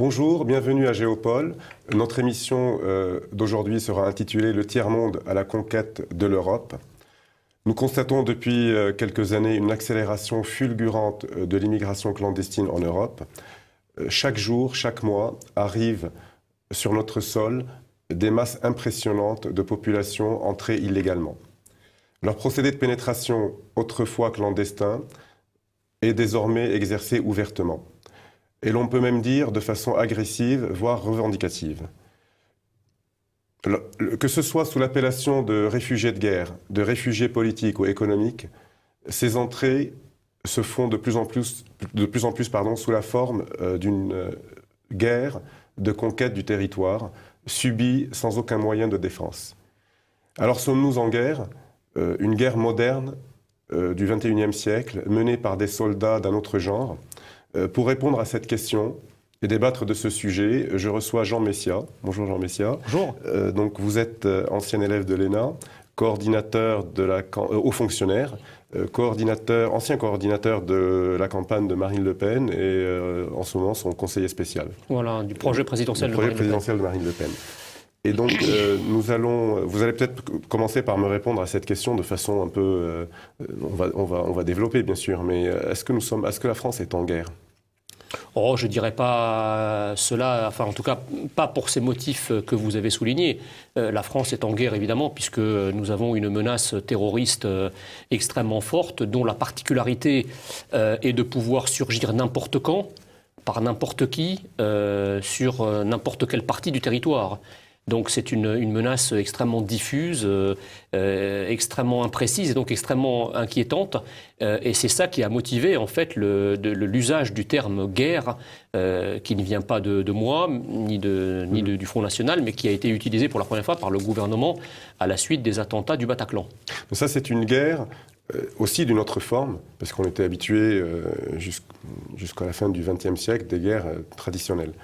Bonjour, bienvenue à Géopole. Notre émission d'aujourd'hui sera intitulée Le tiers-monde à la conquête de l'Europe. Nous constatons depuis quelques années une accélération fulgurante de l'immigration clandestine en Europe. Chaque jour, chaque mois, arrivent sur notre sol des masses impressionnantes de populations entrées illégalement. Leur procédé de pénétration, autrefois clandestin, est désormais exercé ouvertement. Et l'on peut même dire de façon agressive, voire revendicative. Que ce soit sous l'appellation de réfugiés de guerre, de réfugiés politiques ou économiques, ces entrées se font de plus en plus sous la forme d'une guerre de conquête du territoire, subie sans aucun moyen de défense. Alors sommes-nous en guerre, une guerre moderne du XXIe siècle, menée par des soldats d'un autre genre? Pour répondre à cette question et débattre de ce sujet, je reçois Jean Messia. Bonjour Jean Messia. Bonjour. Donc vous êtes ancien élève de l'ENA, coordinateur de haut fonctionnaire, ancien coordinateur de la campagne de Marine Le Pen et en ce moment son conseiller spécial. Voilà, du projet présidentiel, de Marine Le Pen. Et donc, vous allez peut-être commencer par me répondre à cette question de façon un peu... on va développer, bien sûr, mais est-ce que la France est en guerre? Oh, je ne dirais pas cela, enfin en tout cas pas pour ces motifs que vous avez soulignés. La France est en guerre évidemment puisque nous avons une menace terroriste extrêmement forte dont la particularité est de pouvoir surgir n'importe quand, par n'importe qui, sur n'importe quelle partie du territoire. Donc c'est une menace extrêmement diffuse, extrêmement imprécise et donc extrêmement inquiétante. Et c'est ça qui a motivé en fait l'usage du terme guerre, qui ne vient pas de moi, ni du Front National, mais qui a été utilisé pour la première fois par le gouvernement à la suite des attentats du Bataclan. Mais ça c'est une guerre aussi d'une autre forme, parce qu'on était habitué jusqu'à la fin du XXe siècle des guerres traditionnelles.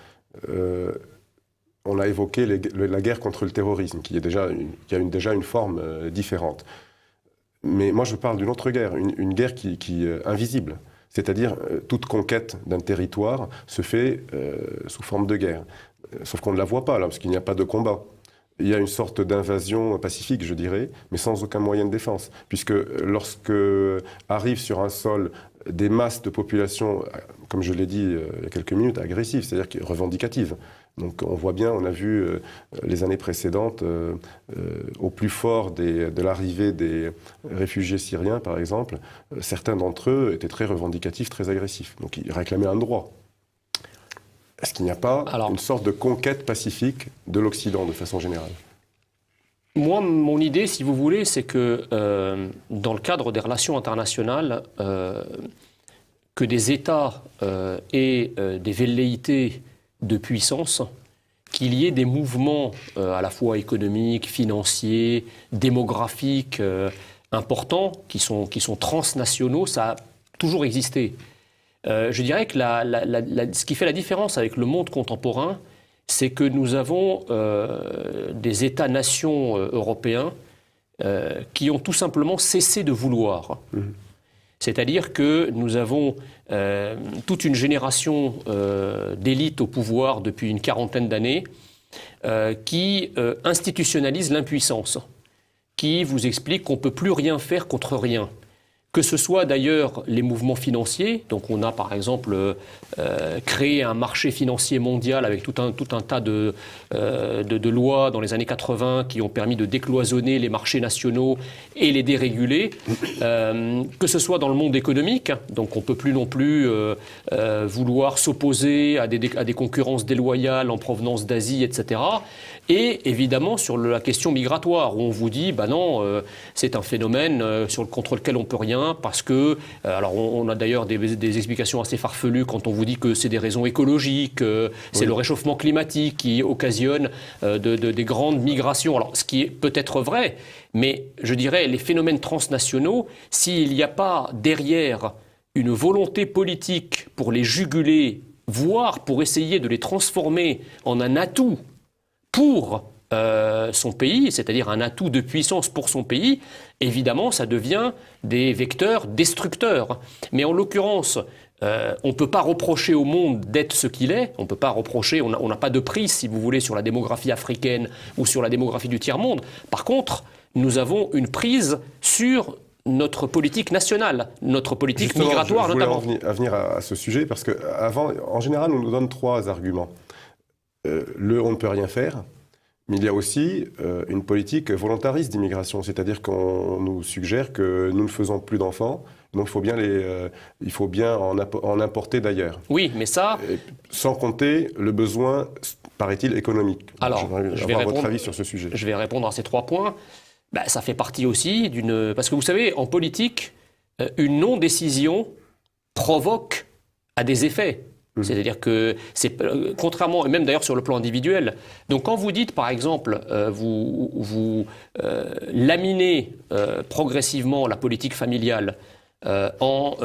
On a évoqué la guerre contre le terrorisme, qui a déjà une forme différente. Mais moi, je parle d'une autre guerre, une guerre qui est invisible. C'est-à-dire, toute conquête d'un territoire se fait sous forme de guerre. Sauf qu'on ne la voit pas, là, parce qu'il n'y a pas de combat. Il y a une sorte d'invasion pacifique, je dirais, mais sans aucun moyen de défense. Puisque lorsque arrivent sur un sol des masses de population, comme je l'ai dit il y a quelques minutes, agressives, c'est-à-dire revendicatives. Donc on voit bien, on a vu les années précédentes, au plus fort de l'arrivée des réfugiés syriens, par exemple, certains d'entre eux étaient très revendicatifs, très agressifs. Donc ils réclamaient un droit. Est-ce qu'il n'y a pas une sorte de conquête pacifique de l'Occident, de façon générale? Moi, mon idée, si vous voulez, c'est que dans le cadre des relations internationales, que des États aient des velléités de puissance, qu'il y ait des mouvements à la fois économiques, financiers, démographiques importants, qui sont transnationaux, ça a toujours existé. Je dirais que ce qui fait la différence avec le monde contemporain, c'est que nous avons des États-nations européens qui ont tout simplement cessé de vouloir. C'est-à-dire que nous avons toute une génération d'élites au pouvoir depuis une quarantaine d'années qui institutionnalise l'impuissance, qui vous explique qu'on ne peut plus rien faire contre rien. Que ce soit d'ailleurs les mouvements financiers, donc on a par exemple créé un marché financier mondial avec tout un tas de lois dans les années 80 qui ont permis de décloisonner les marchés nationaux et les déréguler, que ce soit dans le monde économique, donc on ne peut plus non plus vouloir s'opposer à des concurrences déloyales en provenance d'Asie, etc. Et évidemment sur la question migratoire, où on vous dit, bah non, c'est un phénomène contre lequel on ne peut rien, parce que, alors on a d'ailleurs des explications assez farfelues quand on vous dit que c'est des raisons écologiques, c'est le réchauffement climatique qui occasionne des grandes migrations. Alors ce qui est peut-être vrai, mais je dirais les phénomènes transnationaux, s'il n'y a pas derrière une volonté politique pour les juguler, voire pour essayer de les transformer en un atout pour son pays, c'est-à-dire un atout de puissance pour son pays, évidemment, ça devient des vecteurs destructeurs. Mais en l'occurrence, on ne peut pas reprocher au monde d'être ce qu'il est, on peut pas reprocher, on n'a pas de prise, si vous voulez, sur la démographie africaine ou sur la démographie du tiers-monde. Par contre, nous avons une prise sur notre politique nationale, notre politique Justement, migratoire je voulais notamment. à venir à ce sujet, parce qu'avant, en général, on nous donne 3 arguments. On ne peut rien faire, mais il y a aussi une politique volontariste d'immigration, c'est-à-dire qu'on nous suggère que nous ne faisons plus d'enfants, donc il faut bien en importer d'ailleurs. Oui, mais ça... Sans compter le besoin, paraît-il, économique. Alors, je vais avoir votre avis sur ce sujet. Je vais répondre à ces 3 points. Ça fait partie aussi d'une... Parce que vous savez, en politique, une non-décision provoque à des effets. C'est-à-dire que, contrairement, et même d'ailleurs sur le plan individuel, donc quand vous dites par exemple, vous laminez progressivement la politique familiale en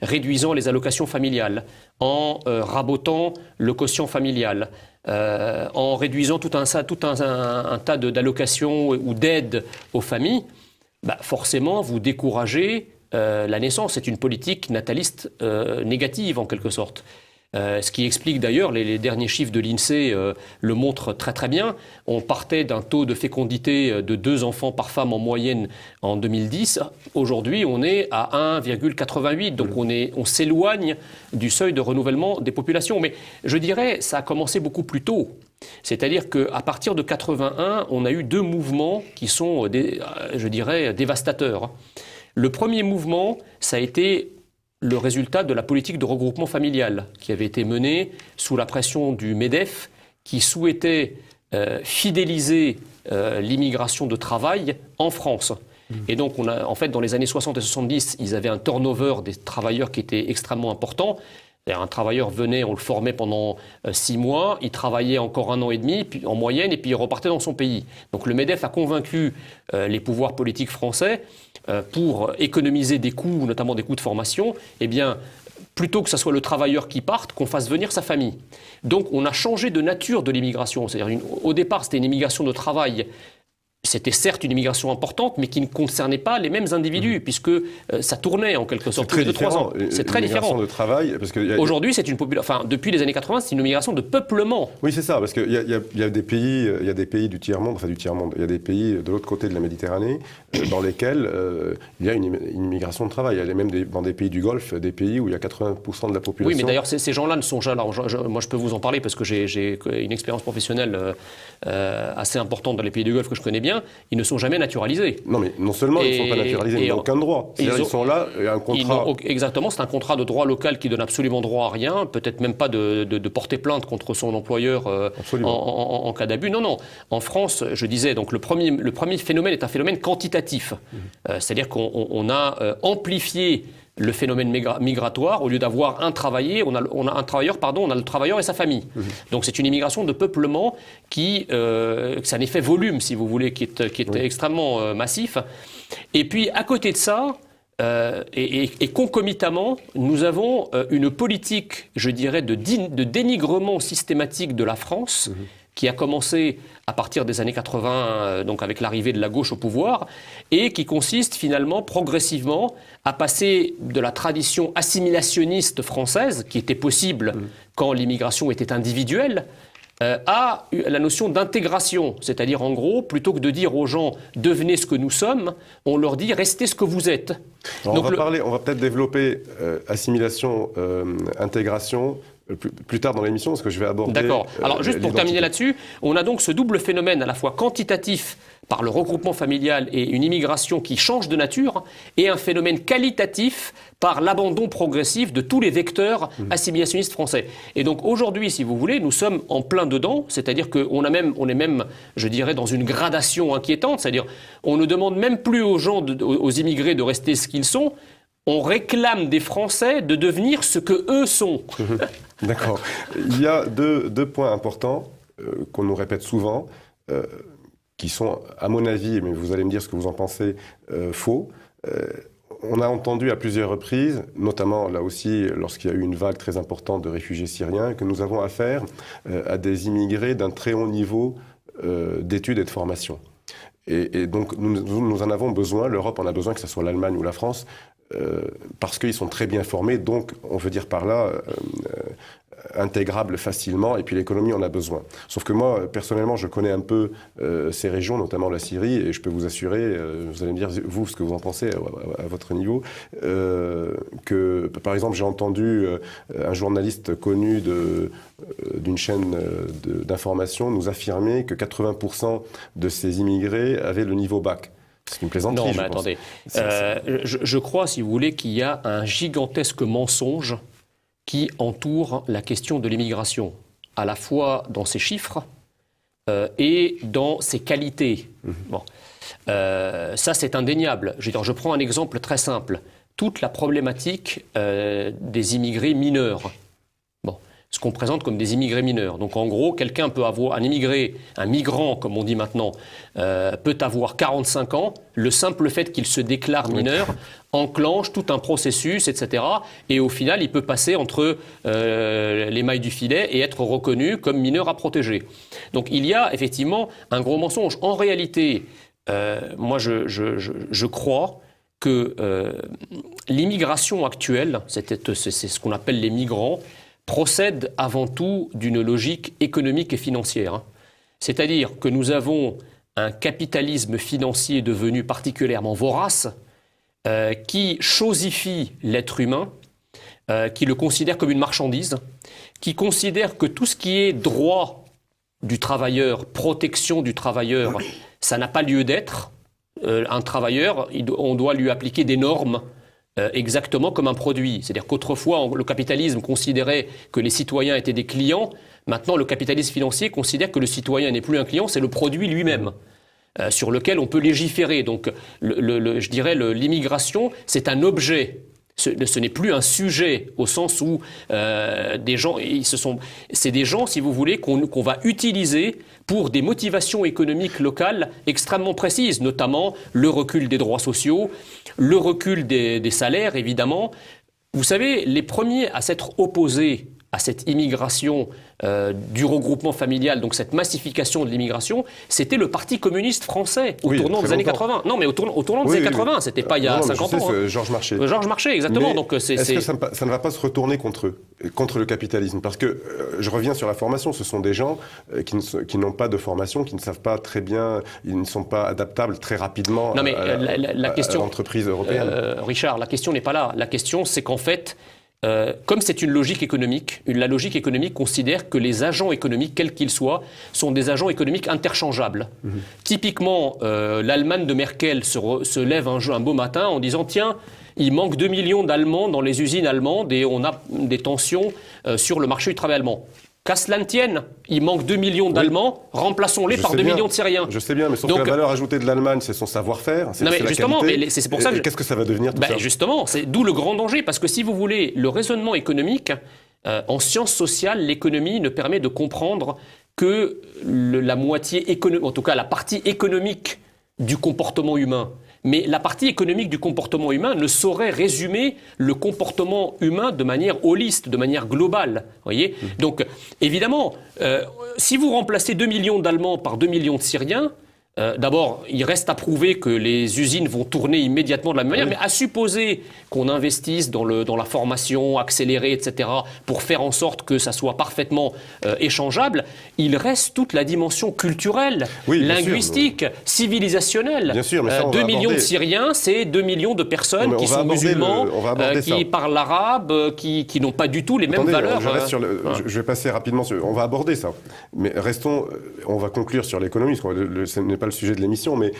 réduisant les allocations familiales, en rabotant le quotient familial, en réduisant tout un tas d'allocations ou d'aides aux familles, forcément vous découragez la naissance. C'est une politique nataliste négative en quelque sorte. Ce qui explique d'ailleurs, les derniers chiffres de l'INSEE le montrent très très bien. On partait d'un taux de fécondité de 2 enfants par femme en moyenne en 2010. Aujourd'hui, on est à 1,88. Donc on s'éloigne du seuil de renouvellement des populations. Mais je dirais, ça a commencé beaucoup plus tôt. C'est-à-dire qu'à partir de 81, on a eu 2 mouvements qui sont, je dirais, dévastateurs. Le premier mouvement, ça a été le résultat de la politique de regroupement familial qui avait été menée sous la pression du MEDEF, qui souhaitait fidéliser l'immigration de travail en France. Et donc, en fait, dans les années 60 et 70, ils avaient un turnover des travailleurs qui était extrêmement important. Un travailleur venait, on le formait pendant 6 mois, il travaillait encore 1 an et demi en moyenne, et puis il repartait dans son pays. Donc le MEDEF a convaincu les pouvoirs politiques français pour économiser des coûts, notamment des coûts de formation, eh bien, plutôt que ce soit le travailleur qui parte, qu'on fasse venir sa famille. Donc on a changé de nature de l'immigration. C'est-à-dire, au départ, c'était une immigration de travail. C'était certes une immigration importante, mais qui ne concernait pas les mêmes individus, puisque ça tournait en quelque sorte tous les 2-3 ans. C'est très différent. De travail, parce que aujourd'hui, c'est une population. Enfin, depuis les années 80, c'est une immigration de peuplement. Oui, c'est ça, parce qu'il y a des pays du tiers-monde, enfin du tiers-monde, il y a des pays de l'autre côté de la Méditerranée dans lesquels il y a une immigration de travail. Il y a même dans des pays du Golfe, des pays où il y a 80% de la population. Oui, mais d'ailleurs, ces gens-là ne sont jamais. Moi, je peux vous en parler parce que j'ai une expérience professionnelle assez importante dans les pays du Golfe que je connais bien. Ils ne sont jamais naturalisés. Non, mais non seulement ils ne sont pas naturalisés, ils n'ont aucun droit. C'est-à-dire ils sont là, il y a un contrat. Exactement, c'est un contrat de droit local qui donne absolument droit à rien, peut-être même pas de porter plainte contre son employeur en cas d'abus. Non, non. En France, je disais, donc le premier phénomène est un phénomène quantitatif. C'est-à-dire qu'on a amplifié le phénomène migratoire. Au lieu d'avoir un travailleur, on a un travailleur, on a le travailleur et sa famille. Donc c'est une immigration de peuplement qui, c'est un effet volume, si vous voulez, qui est extrêmement massif. Et puis à côté de ça, et concomitamment, nous avons une politique, je dirais, de dénigrement systématique de la France, qui a commencé à partir des années 80, donc avec l'arrivée de la gauche au pouvoir, et qui consiste finalement progressivement à passer de la tradition assimilationniste française, qui était possible quand l'immigration était individuelle, à la notion d'intégration. C'est-à-dire, en gros, plutôt que de dire aux gens « devenez ce que nous sommes », on leur dit « restez ce que vous êtes ». Donc, on va peut-être développer assimilation, intégration, plus tard dans l'émission, parce que je vais aborder... D'accord. Alors, juste pour terminer là-dessus, on a donc ce double phénomène à la fois quantitatif par le regroupement familial et une immigration qui change de nature, et un phénomène qualitatif par l'abandon progressif de tous les vecteurs assimilationnistes français. Et donc aujourd'hui, si vous voulez, nous sommes en plein dedans, c'est-à-dire qu'on est même, je dirais, dans une gradation inquiétante, c'est-à-dire on ne demande même plus aux gens, aux immigrés de rester ce qu'ils sont, on réclame des Français de devenir ce que eux sont. D'accord. Il y a deux points importants qu'on nous répète souvent, qui sont, à mon avis, mais vous allez me dire ce que vous en pensez, faux. On a entendu à plusieurs reprises, notamment là aussi lorsqu'il y a eu une vague très importante de réfugiés syriens, que nous avons affaire à des immigrés d'un très haut niveau d'études et de formation. Et donc nous en avons besoin, l'Europe en a besoin, que ce soit l'Allemagne ou la France, parce qu'ils sont très bien formés, donc on veut dire par là intégrables facilement, et puis l'économie en a besoin. Sauf que moi, personnellement, je connais un peu ces régions, notamment la Syrie, et je peux vous assurer, vous allez me dire, vous, ce que vous en pensez à votre niveau, que, par exemple, j'ai entendu un journaliste connu d'une chaîne d'information nous affirmer que 80% de ces immigrés avaient le niveau bac. C'est une plaisanterie, non, mais attendez. Je crois, si vous voulez, qu'il y a un gigantesque mensonge qui entoure la question de l'immigration, à la fois dans ses chiffres et dans ses qualités. Bon. Ça, c'est indéniable. Je prends un exemple très simple. Toute la problématique des immigrés mineurs. Ce qu'on présente comme des immigrés mineurs. Donc en gros, quelqu'un peut avoir, un migrant, comme on dit maintenant, peut avoir 45 ans. Le simple fait qu'il se déclare mineur enclenche tout un processus, etc. Et au final, il peut passer entre les mailles du filet et être reconnu comme mineur à protéger. Donc il y a effectivement un gros mensonge. En réalité, moi je crois que l'immigration actuelle, c'est ce qu'on appelle les migrants, procède avant tout d'une logique économique et financière. C'est-à-dire que nous avons un capitalisme financier devenu particulièrement vorace qui chosifie l'être humain, qui le considère comme une marchandise, qui considère que tout ce qui est droit du travailleur, protection du travailleur, ça n'a pas lieu d'être. Un travailleur, on doit lui appliquer des normes exactement comme un produit. C'est-à-dire qu'autrefois, le capitalisme considérait que les citoyens étaient des clients. Maintenant, le capitalisme financier considère que le citoyen n'est plus un client, c'est le produit lui-même, sur lequel on peut légiférer. Donc, je dirais, l'immigration, c'est un objet. Ce n'est plus un sujet, au sens où des gens, c'est des gens, si vous voulez, qu'on va utiliser pour des motivations économiques locales extrêmement précises, notamment le recul des droits sociaux, le recul des salaires, évidemment. Vous savez, les premiers à s'être opposés à cette immigration du regroupement familial, donc cette massification de l'immigration, c'était le Parti communiste français au tournant des années 80. Non, mais au tournant des années 80, c'était pas il y a 50 ans. Georges Marchais. Georges Marchais, exactement. Mais donc, est-ce que ça ne va pas se retourner contre eux, contre le capitalisme? Parce que, je reviens sur la formation, ce sont des gens qui n'ont pas de formation, qui ne savent pas très bien, ils ne sont pas adaptables très rapidement à l'entreprise européenne. Richard, la question n'est pas là. La question, c'est qu'en fait, comme c'est une logique économique, la logique économique considère que les agents économiques, quels qu'ils soient, sont des agents économiques interchangeables. Typiquement, l'Allemagne de Merkel se lève un beau matin en disant « Tiens, il manque 2 millions d'Allemands dans les usines allemandes et on a des tensions sur le marché du travail allemand. » Qu'à cela ne tienne, il manque 2 millions d'Allemands, remplaçons-les par 2 millions de Syriens. Je sais bien, mais sauf que la valeur ajoutée de l'Allemagne, c'est son savoir-faire, c'est la justement, qualité. Mais c'est pour ça que qu'est-ce que ça va devenir tout ça? Justement, c'est d'où le grand danger, parce que si vous voulez, le raisonnement économique, en sciences sociales, l'économie ne permet de comprendre que la moitié économique, en tout cas la partie économique du comportement humain. Mais la partie économique du comportement humain ne saurait résumer le comportement humain de manière holiste, de manière globale. Voyez ? Donc, évidemment, si vous remplacez 2 millions d'Allemands par 2 millions de Syriens, d'abord, il reste à prouver que les usines vont tourner immédiatement de la même manière, mais à supposer qu'on investisse dans la formation accélérée, etc., pour faire en sorte que ça soit parfaitement échangeable, il reste toute la dimension culturelle, linguistique, civilisationnelle. Bien sûr, mais ça, 2 millions de Syriens, c'est 2 millions de personnes qui sont musulmans, qui parlent l'arabe, qui n'ont pas du tout les mêmes valeurs. Je vais passer rapidement on va aborder ça. Mais on va conclure sur l'économie, parce que ce n'est pas le sujet de l'émission, mais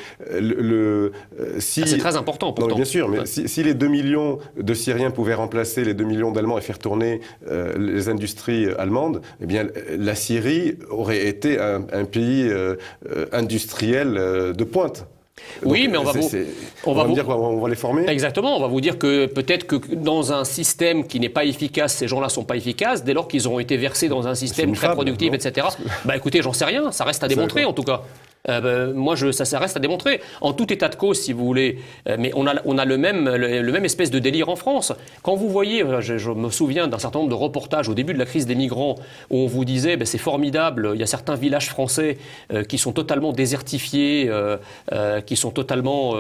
c'est très important pourtant. Non, bien sûr, mais si les 2 millions de Syriens pouvaient remplacer les 2 millions d'Allemands et faire tourner les industries allemandes, eh bien la Syrie aurait été un pays industriel de pointe. Oui, donc, mais on va dire qu'on va les former. Exactement, on va vous dire que peut-être que dans un système qui n'est pas efficace, ces gens-là ne sont pas efficaces, dès lors qu'ils auront été versés dans un système très productif, etc. Écoutez, j'en sais rien, ça reste à démontrer en tout cas. Moi, ça reste à démontrer. En tout état de cause, si vous voulez, mais on a le même espèce de délire en France. Quand vous voyez, je me souviens d'un certain nombre de reportages au début de la crise des migrants, où on vous disait, c'est formidable, il y a certains villages français qui sont totalement désertifiés, qui sont totalement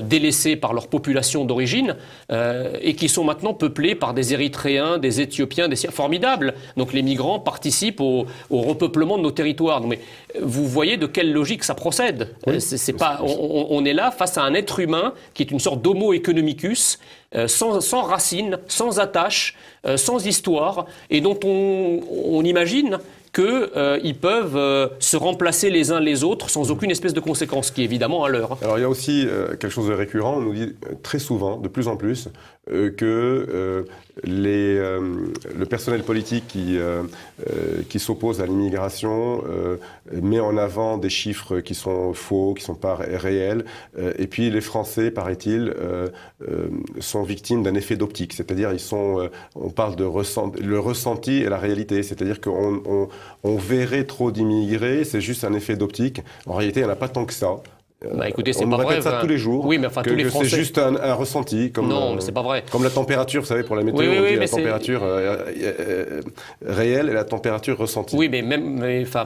délaissés par leur population d'origine, et qui sont maintenant peuplés par des Érythréens, des Éthiopiens, formidable. Donc les migrants participent au repeuplement de nos territoires. Donc, mais vous voyez de quelle logique ça procède. Oui, on est là face à un être humain qui est une sorte d'homo economicus, sans racines, sans attache, sans histoire, et dont on imagine qu'ils peuvent se remplacer les uns les autres sans aucune espèce de conséquence, qui est évidemment à l'heure. Alors il y a aussi quelque chose de récurrent, on nous dit très souvent, de plus en plus, que le personnel politique qui s'oppose à l'immigration met en avant des chiffres qui sont faux, qui ne sont pas réels, et puis les Français, paraît-il, sont victimes d'un effet d'optique, c'est-à-dire on parle de le ressenti et la réalité, c'est-à-dire qu'on verrait trop d'immigrés, c'est juste un effet d'optique. En réalité, il n'y en a pas tant que ça. Écoutez, c'est on pas répète vrai, ça tous les jours. Oui, mais enfin, tous les Français. C'est juste un ressenti. Non, mais c'est pas vrai. Comme la température, vous savez, pour la météo, on dit la température réelle et la température ressentie. Oui, mais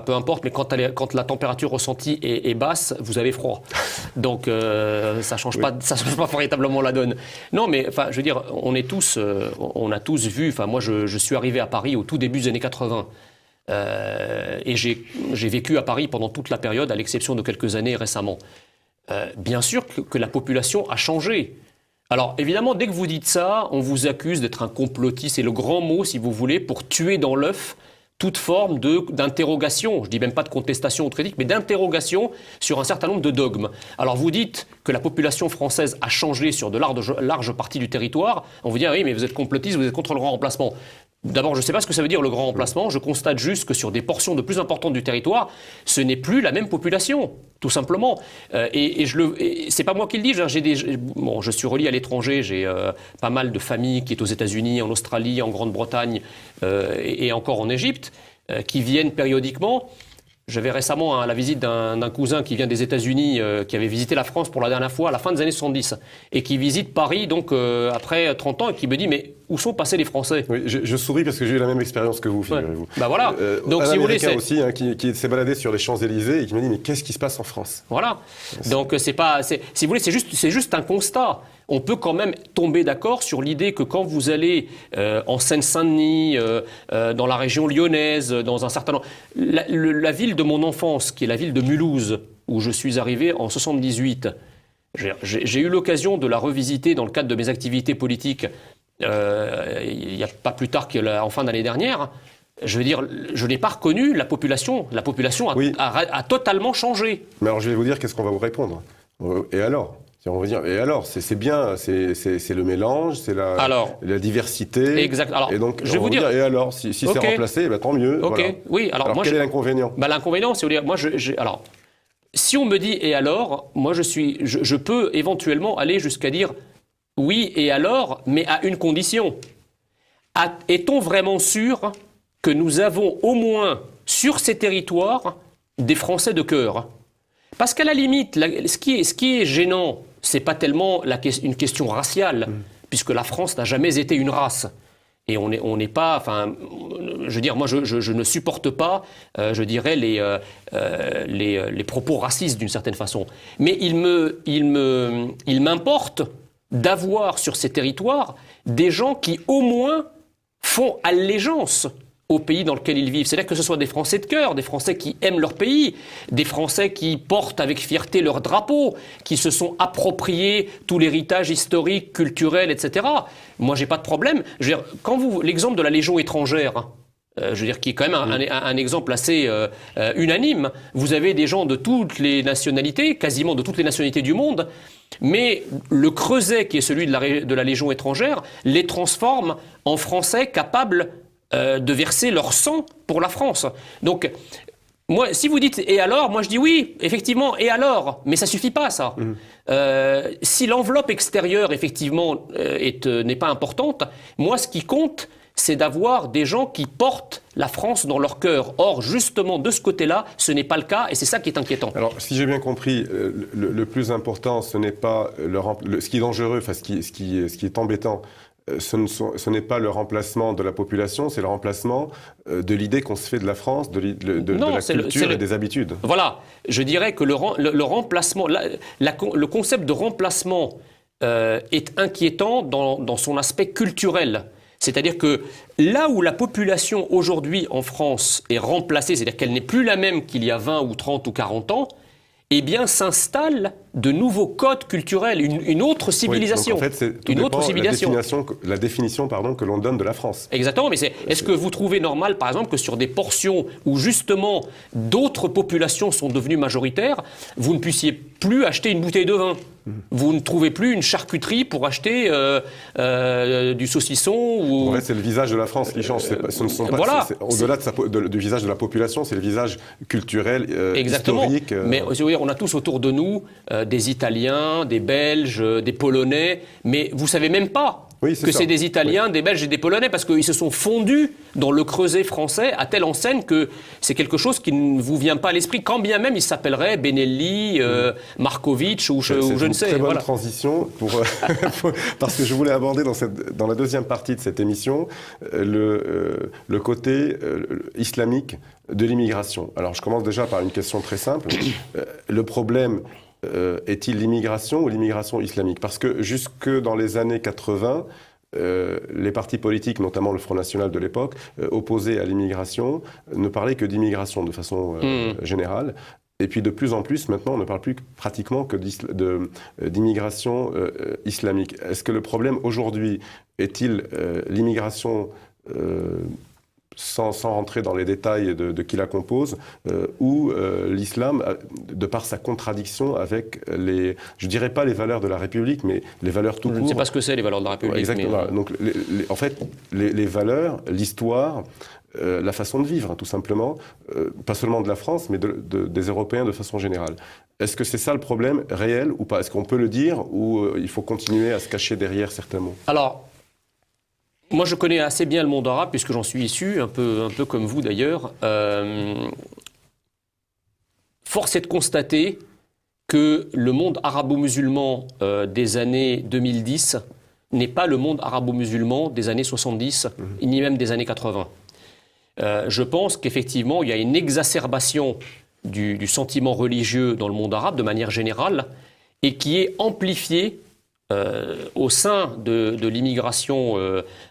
peu importe, mais quand la température ressentie est basse, vous avez froid. Donc, ça change pas véritablement la donne. Non, mais enfin, je veux dire, on a tous vu. Enfin, moi, je suis arrivé à Paris au tout début des années 80. Et j'ai vécu à Paris pendant toute la période, à l'exception de quelques années récemment. Bien sûr que la population a changé. Alors évidemment, dès que vous dites ça, on vous accuse d'être un complotiste, c'est le grand mot, si vous voulez, pour tuer dans l'œuf toute forme d'interrogation, je ne dis même pas de contestation ou de critique, mais d'interrogation sur un certain nombre de dogmes. Alors vous dites que la population française a changé sur de larges parties du territoire, on vous dit ah oui, mais vous êtes complotiste, vous êtes contre le grand remplacement. D'abord, je ne sais pas ce que ça veut dire le grand remplacement, je constate juste que sur des portions de plus importantes du territoire, ce n'est plus la même population, tout simplement. Et c'est pas moi qui le dis, je suis relié à l'étranger, j'ai pas mal de familles qui sont aux États-Unis, en Australie, en Grande-Bretagne et encore en Égypte, qui viennent périodiquement. J'avais récemment la visite d'un cousin qui vient des États-Unis, qui avait visité la France pour la dernière fois à la fin des années 70, et qui visite Paris donc après 30 ans, et qui me dit mais où sont passés les Français ? Oui, je souris parce que j'ai eu la même expérience que vous, figurez-vous. Bah voilà. Donc si vous voulez, c'est aussi qui s'est baladé sur les Champs-Élysées et qui m'a dit mais qu'est-ce qui se passe en France ? Voilà. Donc si vous voulez, c'est juste un constat. On peut quand même tomber d'accord sur l'idée que quand vous allez en Seine-Saint-Denis, dans la région lyonnaise, dans un certain nombre... La ville de mon enfance, qui est la ville de Mulhouse, où je suis arrivé en 78, j'ai eu l'occasion de la revisiter dans le cadre de mes activités politiques il n'y a pas plus tard qu'en fin d'année dernière. Je veux dire, je n'ai pas reconnu la population. La population a totalement changé. Mais alors je vais vous dire qu'est-ce qu'on va vous répondre. Et alors ? On va dire, et alors, c'est bien, c'est le mélange, c'est la diversité. Exact. Alors, et donc, je vais vous dire, et alors, si c'est remplacé, tant mieux. Ok. Voilà. Oui. Alors quel est l'inconvénient ? L'inconvénient, c'est moi, alors, si on me dit et alors, moi, je peux éventuellement aller jusqu'à dire oui et alors, mais à une condition. Est-on vraiment sûr que nous avons au moins sur ces territoires des Français de cœur ? Parce qu'à la limite, ce qui est gênant, c'est pas tellement une question raciale, puisque la France n'a jamais été une race. Et on n'est pas, enfin, je veux dire, moi, je ne supporte pas, je dirais, les propos racistes d'une certaine façon. Mais il m'importe d'avoir sur ces territoires des gens qui, au moins, font allégeance au pays dans lequel ils vivent. C'est-à-dire que ce soit des Français de cœur, des Français qui aiment leur pays, des Français qui portent avec fierté leur drapeau, qui se sont appropriés tout l'héritage historique, culturel, etc. Moi, j'ai pas de problème. Je veux dire, l'exemple de la Légion étrangère, je veux dire, qui est quand même un exemple assez unanime. Vous avez des gens de toutes les nationalités, quasiment de toutes les nationalités du monde, mais le creuset qui est celui de la Légion étrangère les transforme en Français capables de verser leur sang pour la France. Donc, moi, si vous dites « et alors », moi je dis oui, effectivement, et alors ? Mais ça suffit pas, ça. Si l'enveloppe extérieure, effectivement, n'est pas importante, moi, ce qui compte, c'est d'avoir des gens qui portent la France dans leur cœur. Or, justement, de ce côté-là, ce n'est pas le cas et c'est ça qui est inquiétant. Alors, si j'ai bien compris, le plus important, ce n'est pas ce qui est dangereux, enfin, ce qui est embêtant, ce n'est pas le remplacement de la population, c'est le remplacement de l'idée qu'on se fait de la France, de la culture et des habitudes. Voilà, je dirais que le remplacement, le concept de remplacement est inquiétant dans son aspect culturel. C'est-à-dire que là où la population aujourd'hui en France est remplacée, c'est-à-dire qu'elle n'est plus la même qu'il y a 20 ou 30 ou 40 ans, eh bien s'installent de nouveaux codes culturels, une autre civilisation. Oui, donc en fait, c'est une autre civilisation. La définition que l'on donne de la France. Exactement, mais est-ce que vous trouvez normal, par exemple, que sur des portions où justement d'autres populations sont devenues majoritaires, vous ne puissiez plus acheter une bouteille de vin ? Vous ne trouvez plus une charcuterie pour acheter du saucisson ou... En fait, c'est le visage de la France qui change. Ce ne sont pas, voilà. Au-delà du visage de la population, c'est le visage culturel, exactement. historique. Mais on a tous autour de nous des Italiens, des Belges, des Polonais, mais vous ne savez même pas que c'est des Italiens, des Belges et des Polonais, parce qu'ils se sont fondus dans le creuset français à telle enseigne que c'est quelque chose qui ne vous vient pas à l'esprit, quand bien même il s'appellerait Benelli, Markovic ou je ne sais. C'est une très bonne transition parce que je voulais aborder dans la deuxième partie de cette émission le côté islamique de l'immigration. Alors je commence déjà par une question très simple. Le problème est-il l'immigration ou l'immigration islamique ? Parce que jusque dans les années 80, les partis politiques, notamment le Front National de l'époque, opposés à l'immigration, ne parlaient que d'immigration de façon générale. Et puis de plus en plus, maintenant, on ne parle plus pratiquement que d'immigration islamique. Est-ce que le problème aujourd'hui est-il l'immigration sans rentrer dans les détails de qui la compose, ou l'islam, de par sa contradiction avec je dirais pas les valeurs de la République, mais les valeurs tout court. Je ne sais pas ce que c'est, les valeurs de la République. Exactement. Mais... Donc, en fait, les valeurs, l'histoire, la façon de vivre, tout simplement, pas seulement de la France, mais des Européens de façon générale. Est-ce que c'est ça le problème réel ou pas ? Est-ce qu'on peut le dire ou il faut continuer à se cacher derrière certains mots ? Alors, moi, je connais assez bien le monde arabe, puisque j'en suis issu, un peu comme vous d'ailleurs. Force est de constater que le monde arabo-musulman des années 2010 n'est pas le monde arabo-musulman des années 70, ni même des années 80. Je pense qu'effectivement, il y a une exacerbation du sentiment religieux dans le monde arabe, de manière générale, et qui est amplifiée au sein de l'immigration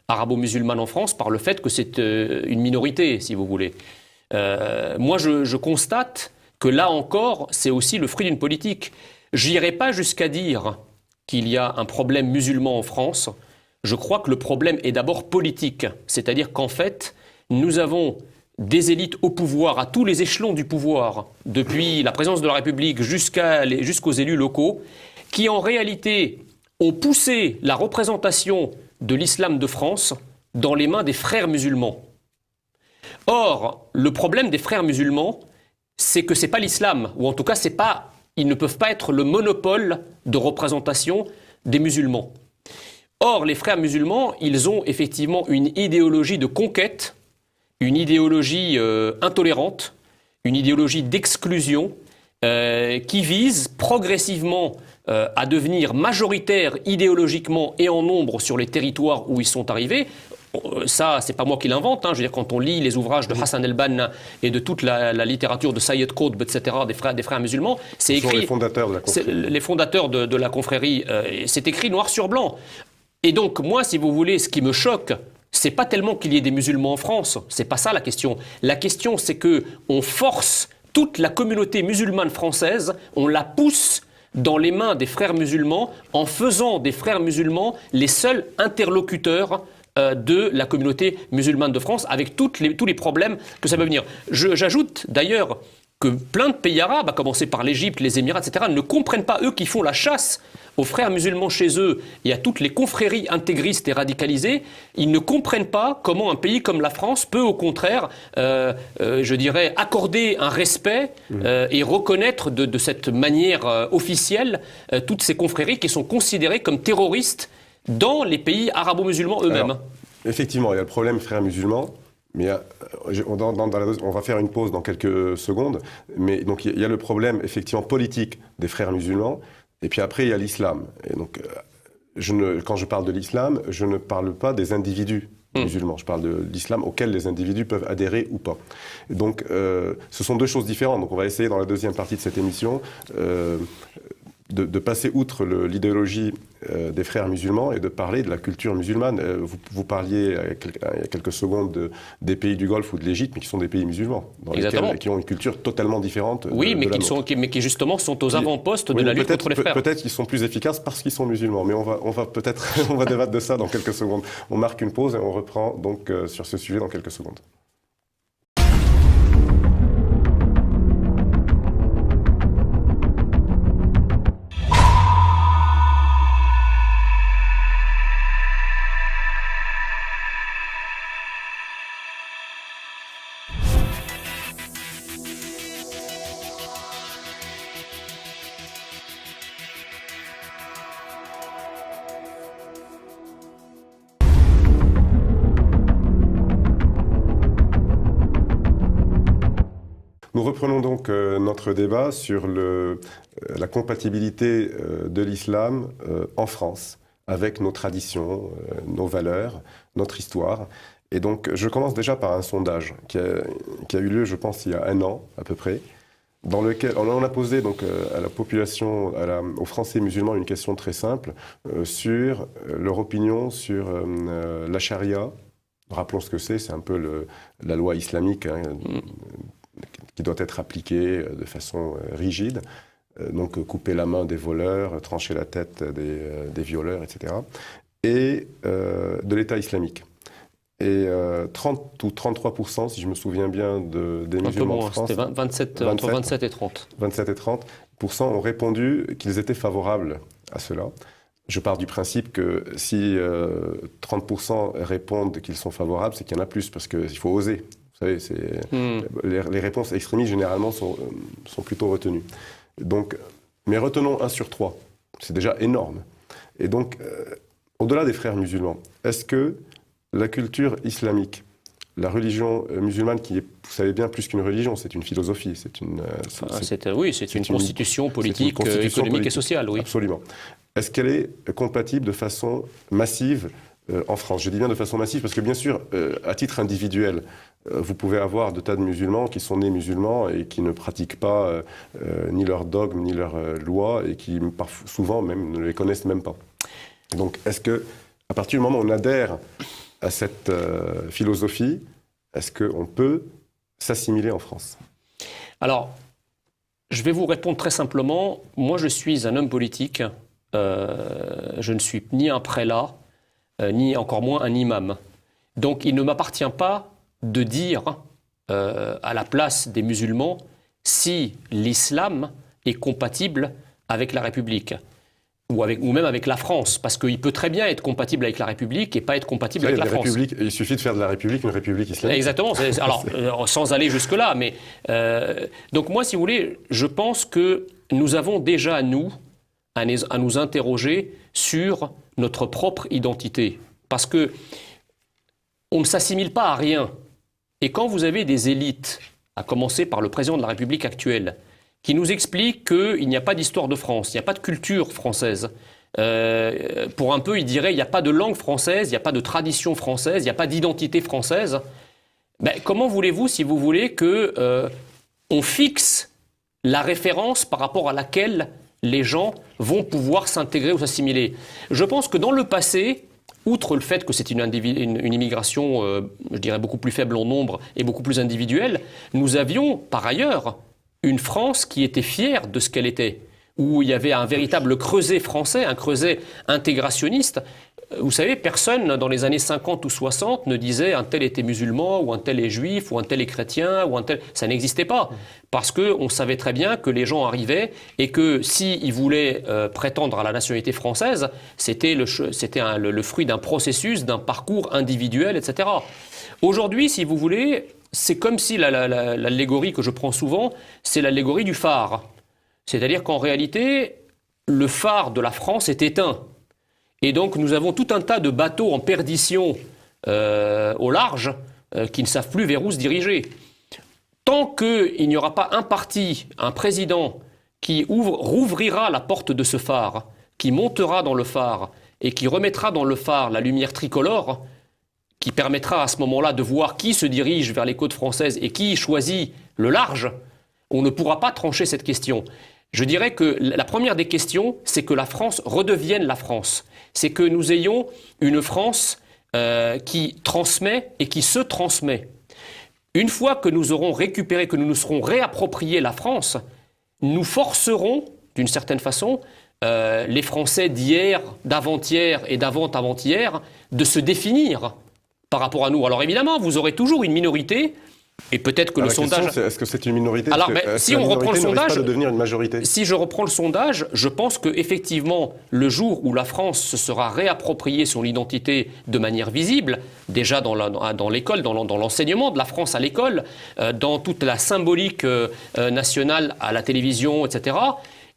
arabo-musulmane en France par le fait que c'est une minorité, si vous voulez. Moi, je constate que là encore, c'est aussi le fruit d'une politique. Je n'irai pas jusqu'à dire qu'il y a un problème musulman en France. Je crois que le problème est d'abord politique. C'est-à-dire qu'en fait, nous avons des élites au pouvoir, à tous les échelons du pouvoir, depuis la présidence de la République jusqu'aux élus locaux, qui en réalité ont poussé la représentation de l'islam de France dans les mains des frères musulmans. Or, le problème des frères musulmans, c'est que ce n'est pas l'islam, ou en tout cas, ils ne peuvent pas être le monopole de représentation des musulmans. Or, les frères musulmans, ils ont effectivement une idéologie de conquête, une idéologie intolérante, une idéologie d'exclusion, qui vise progressivement à devenir majoritaires idéologiquement et en nombre sur les territoires où ils sont arrivés. Ça, c'est pas moi qui l'invente. Je veux dire, quand on lit les ouvrages de Hassan el-Banna et de toute la littérature de Sayyid Qutb, etc., des frères musulmans, c'est écrit. Les fondateurs de la confrérie. Les fondateurs de la confrérie, c'est écrit noir sur blanc. Et donc, moi, si vous voulez, ce qui me choque, c'est pas tellement qu'il y ait des musulmans en France. C'est pas ça la question. La question, c'est que on force toute la communauté musulmane française, on la pousse dans les mains des frères musulmans en faisant des frères musulmans les seuls interlocuteurs de la communauté musulmane de France, avec tous les problèmes que ça peut venir. J'ajoute d'ailleurs que plein de pays arabes, à commencer par l'Égypte, les Émirats, etc., ne comprennent pas, eux qui font la chasse aux frères musulmans chez eux et à toutes les confréries intégristes et radicalisées, ils ne comprennent pas comment un pays comme la France peut au contraire, je dirais, accorder un respect et reconnaître de cette manière officielle toutes ces confréries qui sont considérées comme terroristes dans les pays arabo-musulmans eux-mêmes. effectivement, il y a le problème frères musulmans, mais on va faire une pause dans quelques secondes. Mais donc il y a le problème effectivement politique des frères musulmans, et puis après il y a l'islam. Et donc quand je parle de l'islam, je ne parle pas des individus musulmans. Je parle de l'islam auquel les individus peuvent adhérer ou pas. Et donc ce sont deux choses différentes. Donc on va essayer dans la deuxième partie de cette émission de passer outre l'idéologie des frères musulmans et de parler de la culture musulmane. Vous parliez il y a quelques secondes des pays du Golfe ou de l'Égypte, mais qui sont des pays musulmans, qui ont une culture totalement différente. Oui, mais qui justement sont aux avant-postes de la lutte contre les frères. Peut-être qu'ils sont plus efficaces parce qu'ils sont musulmans, mais on va peut-être on va débattre de ça dans quelques secondes. On marque une pause et on reprend donc sur ce sujet dans quelques secondes. Nous reprenons donc notre débat sur la compatibilité de l'islam en France avec nos traditions, nos valeurs, notre histoire. Et donc je commence déjà par un sondage qui a eu lieu, je pense, il y a 1 an à peu près, dans lequel on a posé donc, à la population, aux Français musulmans, une question très simple sur leur opinion sur la charia. Rappelons ce que c'est un peu la loi islamique, hein, qui doit être appliquée de façon rigide, donc couper la main des voleurs, trancher la tête des violeurs, etc., et de l'État islamique. Et 30 ou 33%, si je me souviens bien, des musulmans de France... C'était entre 27 et 30. 27 et 30% ont répondu qu'ils étaient favorables à cela. Je pars du principe que si 30% répondent qu'ils sont favorables, c'est qu'il y en a plus, parce qu'il faut oser. Vous savez, les réponses extrémistes, généralement, sont plutôt retenues. Donc, mais retenons 1 sur 3. C'est déjà énorme. Et donc, au-delà des frères musulmans, est-ce que la culture islamique, la religion musulmane, qui est, vous savez bien, plus qu'une religion, c'est une philosophie, c'est une constitution politique, économique et sociale, oui. Absolument. Est-ce qu'elle est compatible de façon massive en France? Je dis bien de façon massive parce que, bien sûr, à titre individuel, vous pouvez avoir de tas de musulmans qui sont nés musulmans et qui ne pratiquent pas ni leurs dogmes, ni leurs lois, et qui, souvent, même, ne les connaissent même pas. Donc, est-ce que, à partir du moment où on adhère à cette philosophie, est-ce qu'on peut s'assimiler en France? Alors, je vais vous répondre très simplement. Moi, je suis un homme politique. Je ne suis ni un prélat, ni encore moins un imam. Donc, il ne m'appartient pas de dire à la place des musulmans si l'islam est compatible avec la République. Ou même avec la France, parce qu'il peut très bien être compatible avec la République et pas être compatible avec la France. Il suffit de faire de la République une République islamique. Exactement, alors sans aller jusque-là, mais... donc moi, si vous voulez, je pense que nous avons déjà, nous, à nous interroger sur notre propre identité. Parce que on ne s'assimile pas à rien. Et quand vous avez des élites, à commencer par le président de la République actuelle, qui nous explique qu'il n'y a pas d'histoire de France, il n'y a pas de culture française. Pour un peu, il dirait, il n'y a pas de langue française, il n'y a pas de tradition française, il n'y a pas d'identité française. Ben, comment voulez-vous, si vous voulez, qu'on fixe la référence par rapport à laquelle les gens vont pouvoir s'intégrer ou s'assimiler? Je pense que dans le passé, outre le fait que c'est une immigration, je dirais, beaucoup plus faible en nombre et beaucoup plus individuelle, nous avions, par ailleurs, une France qui était fière de ce qu'elle était, où il y avait un véritable creuset français, un creuset intégrationniste. Vous savez, personne dans les années 50 ou 60 ne disait un tel était musulman, ou un tel est juif, ou un tel est chrétien, ou un tel... Ça n'existait pas. Parce qu'on savait très bien que les gens arrivaient et que s'ils voulaient prétendre à la nationalité française, c'était le fruit d'un processus, d'un parcours individuel, etc. Aujourd'hui, si vous voulez... C'est comme si l'allégorie que je prends souvent, c'est l'allégorie du phare. C'est-à-dire qu'en réalité, le phare de la France est éteint. Et donc nous avons tout un tas de bateaux en perdition au large qui ne savent plus vers où se diriger. Tant qu'il n'y aura pas un parti, un président qui rouvrira la porte de ce phare, qui montera dans le phare et qui remettra dans le phare la lumière tricolore, qui permettra à ce moment-là de voir qui se dirige vers les côtes françaises et qui choisit le large, on ne pourra pas trancher cette question. Je dirais que la première des questions, c'est que la France redevienne la France. C'est que nous ayons une France qui transmet et qui se transmet. Une fois que nous aurons récupéré, que nous nous serons réappropriés la France, nous forcerons, d'une certaine façon, les Français d'hier, d'avant-hier et d'avant-avant-hier de se définir par rapport à nous. Alors évidemment, vous aurez toujours une minorité, et peut-être que le sondage... Est-ce que c'est une minorité? Alors, si on reprend le sondage, pas de devenir une majorité. Si je reprends le sondage, je pense qu'effectivement, le jour où la France se sera réappropriée son identité de manière visible, déjà dans l'école, dans l'enseignement de la France à l'école, dans toute la symbolique nationale à la télévision, etc.,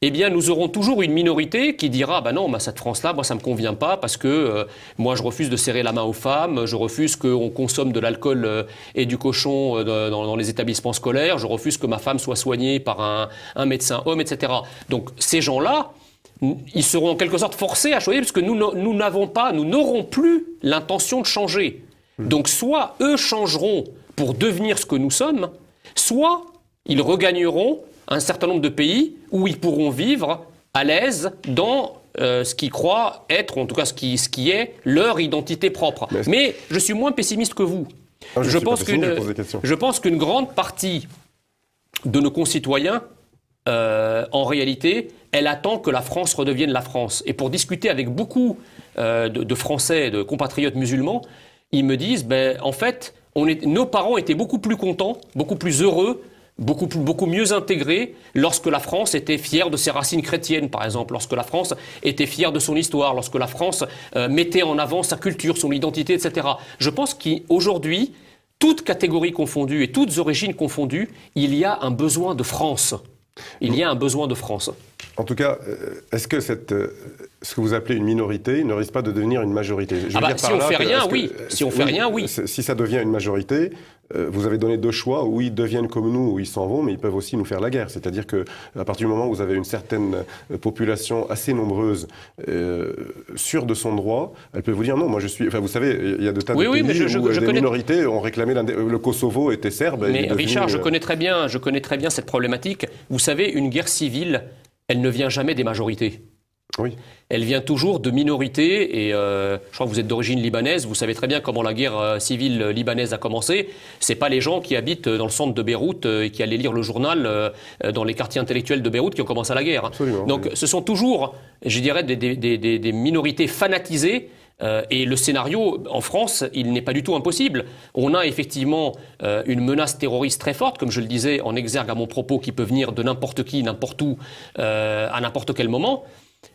eh bien, nous aurons toujours une minorité qui dira « non, cette France-là, moi, ça ne me convient pas parce que moi, je refuse de serrer la main aux femmes, je refuse qu'on consomme de l'alcool et du cochon dans les établissements scolaires, je refuse que ma femme soit soignée par un médecin homme, etc. » Donc, ces gens-là, ils seront en quelque sorte forcés à choisir parce que nous n'aurons plus l'intention de changer. Donc, soit eux changeront pour devenir ce que nous sommes, soit ils regagneront un certain nombre de pays où ils pourront vivre à l'aise dans ce qu'ils croient être, ou en tout cas ce qui est leur identité propre. Mais je suis moins pessimiste que vous. Je pense qu'une grande partie de nos concitoyens, en réalité, elle attend que la France redevienne la France. Et pour discuter avec beaucoup de Français, de compatriotes musulmans, ils me disent, en fait, nos parents étaient beaucoup plus contents, beaucoup plus heureux, beaucoup mieux intégrés lorsque la France était fière de ses racines chrétiennes, par exemple, lorsque la France était fière de son histoire, lorsque la France mettait en avant sa culture, son identité, etc. Je pense qu'aujourd'hui, toutes catégories confondues et toutes origines confondues, il y a un besoin de France. Il y a un besoin de France. En tout cas, est-ce que ce que vous appelez une minorité ne risque pas de devenir une majorité? Si on fait rien, oui. Si on fait rien, oui. Si ça devient une majorité, vous avez donné deux choix, où ils deviennent comme nous, où ils s'en vont, mais ils peuvent aussi nous faire la guerre. C'est-à-dire qu'à partir du moment où vous avez une certaine population assez nombreuse, sûre de son droit, elle peut vous dire non, moi je suis... Enfin, vous savez, il y a de tas de pays où des minorités ont réclamé... Le Kosovo était serbe. Mais Richard, je connais très bien cette problématique. Vous savez, une guerre civile, elle ne vient jamais des majorités. Oui. Elle vient toujours de minorités et je crois que vous êtes d'origine libanaise, vous savez très bien comment la guerre civile libanaise a commencé. C'est pas les gens qui habitent dans le centre de Beyrouth et qui allaient lire le journal dans les quartiers intellectuels de Beyrouth qui ont commencé la guerre. Absolument, donc ce sont toujours, je dirais, des minorités fanatisées. Et le scénario, en France, il n'est pas du tout impossible. On a effectivement une menace terroriste très forte, comme je le disais en exergue à mon propos, qui peut venir de n'importe qui, n'importe où, à n'importe quel moment.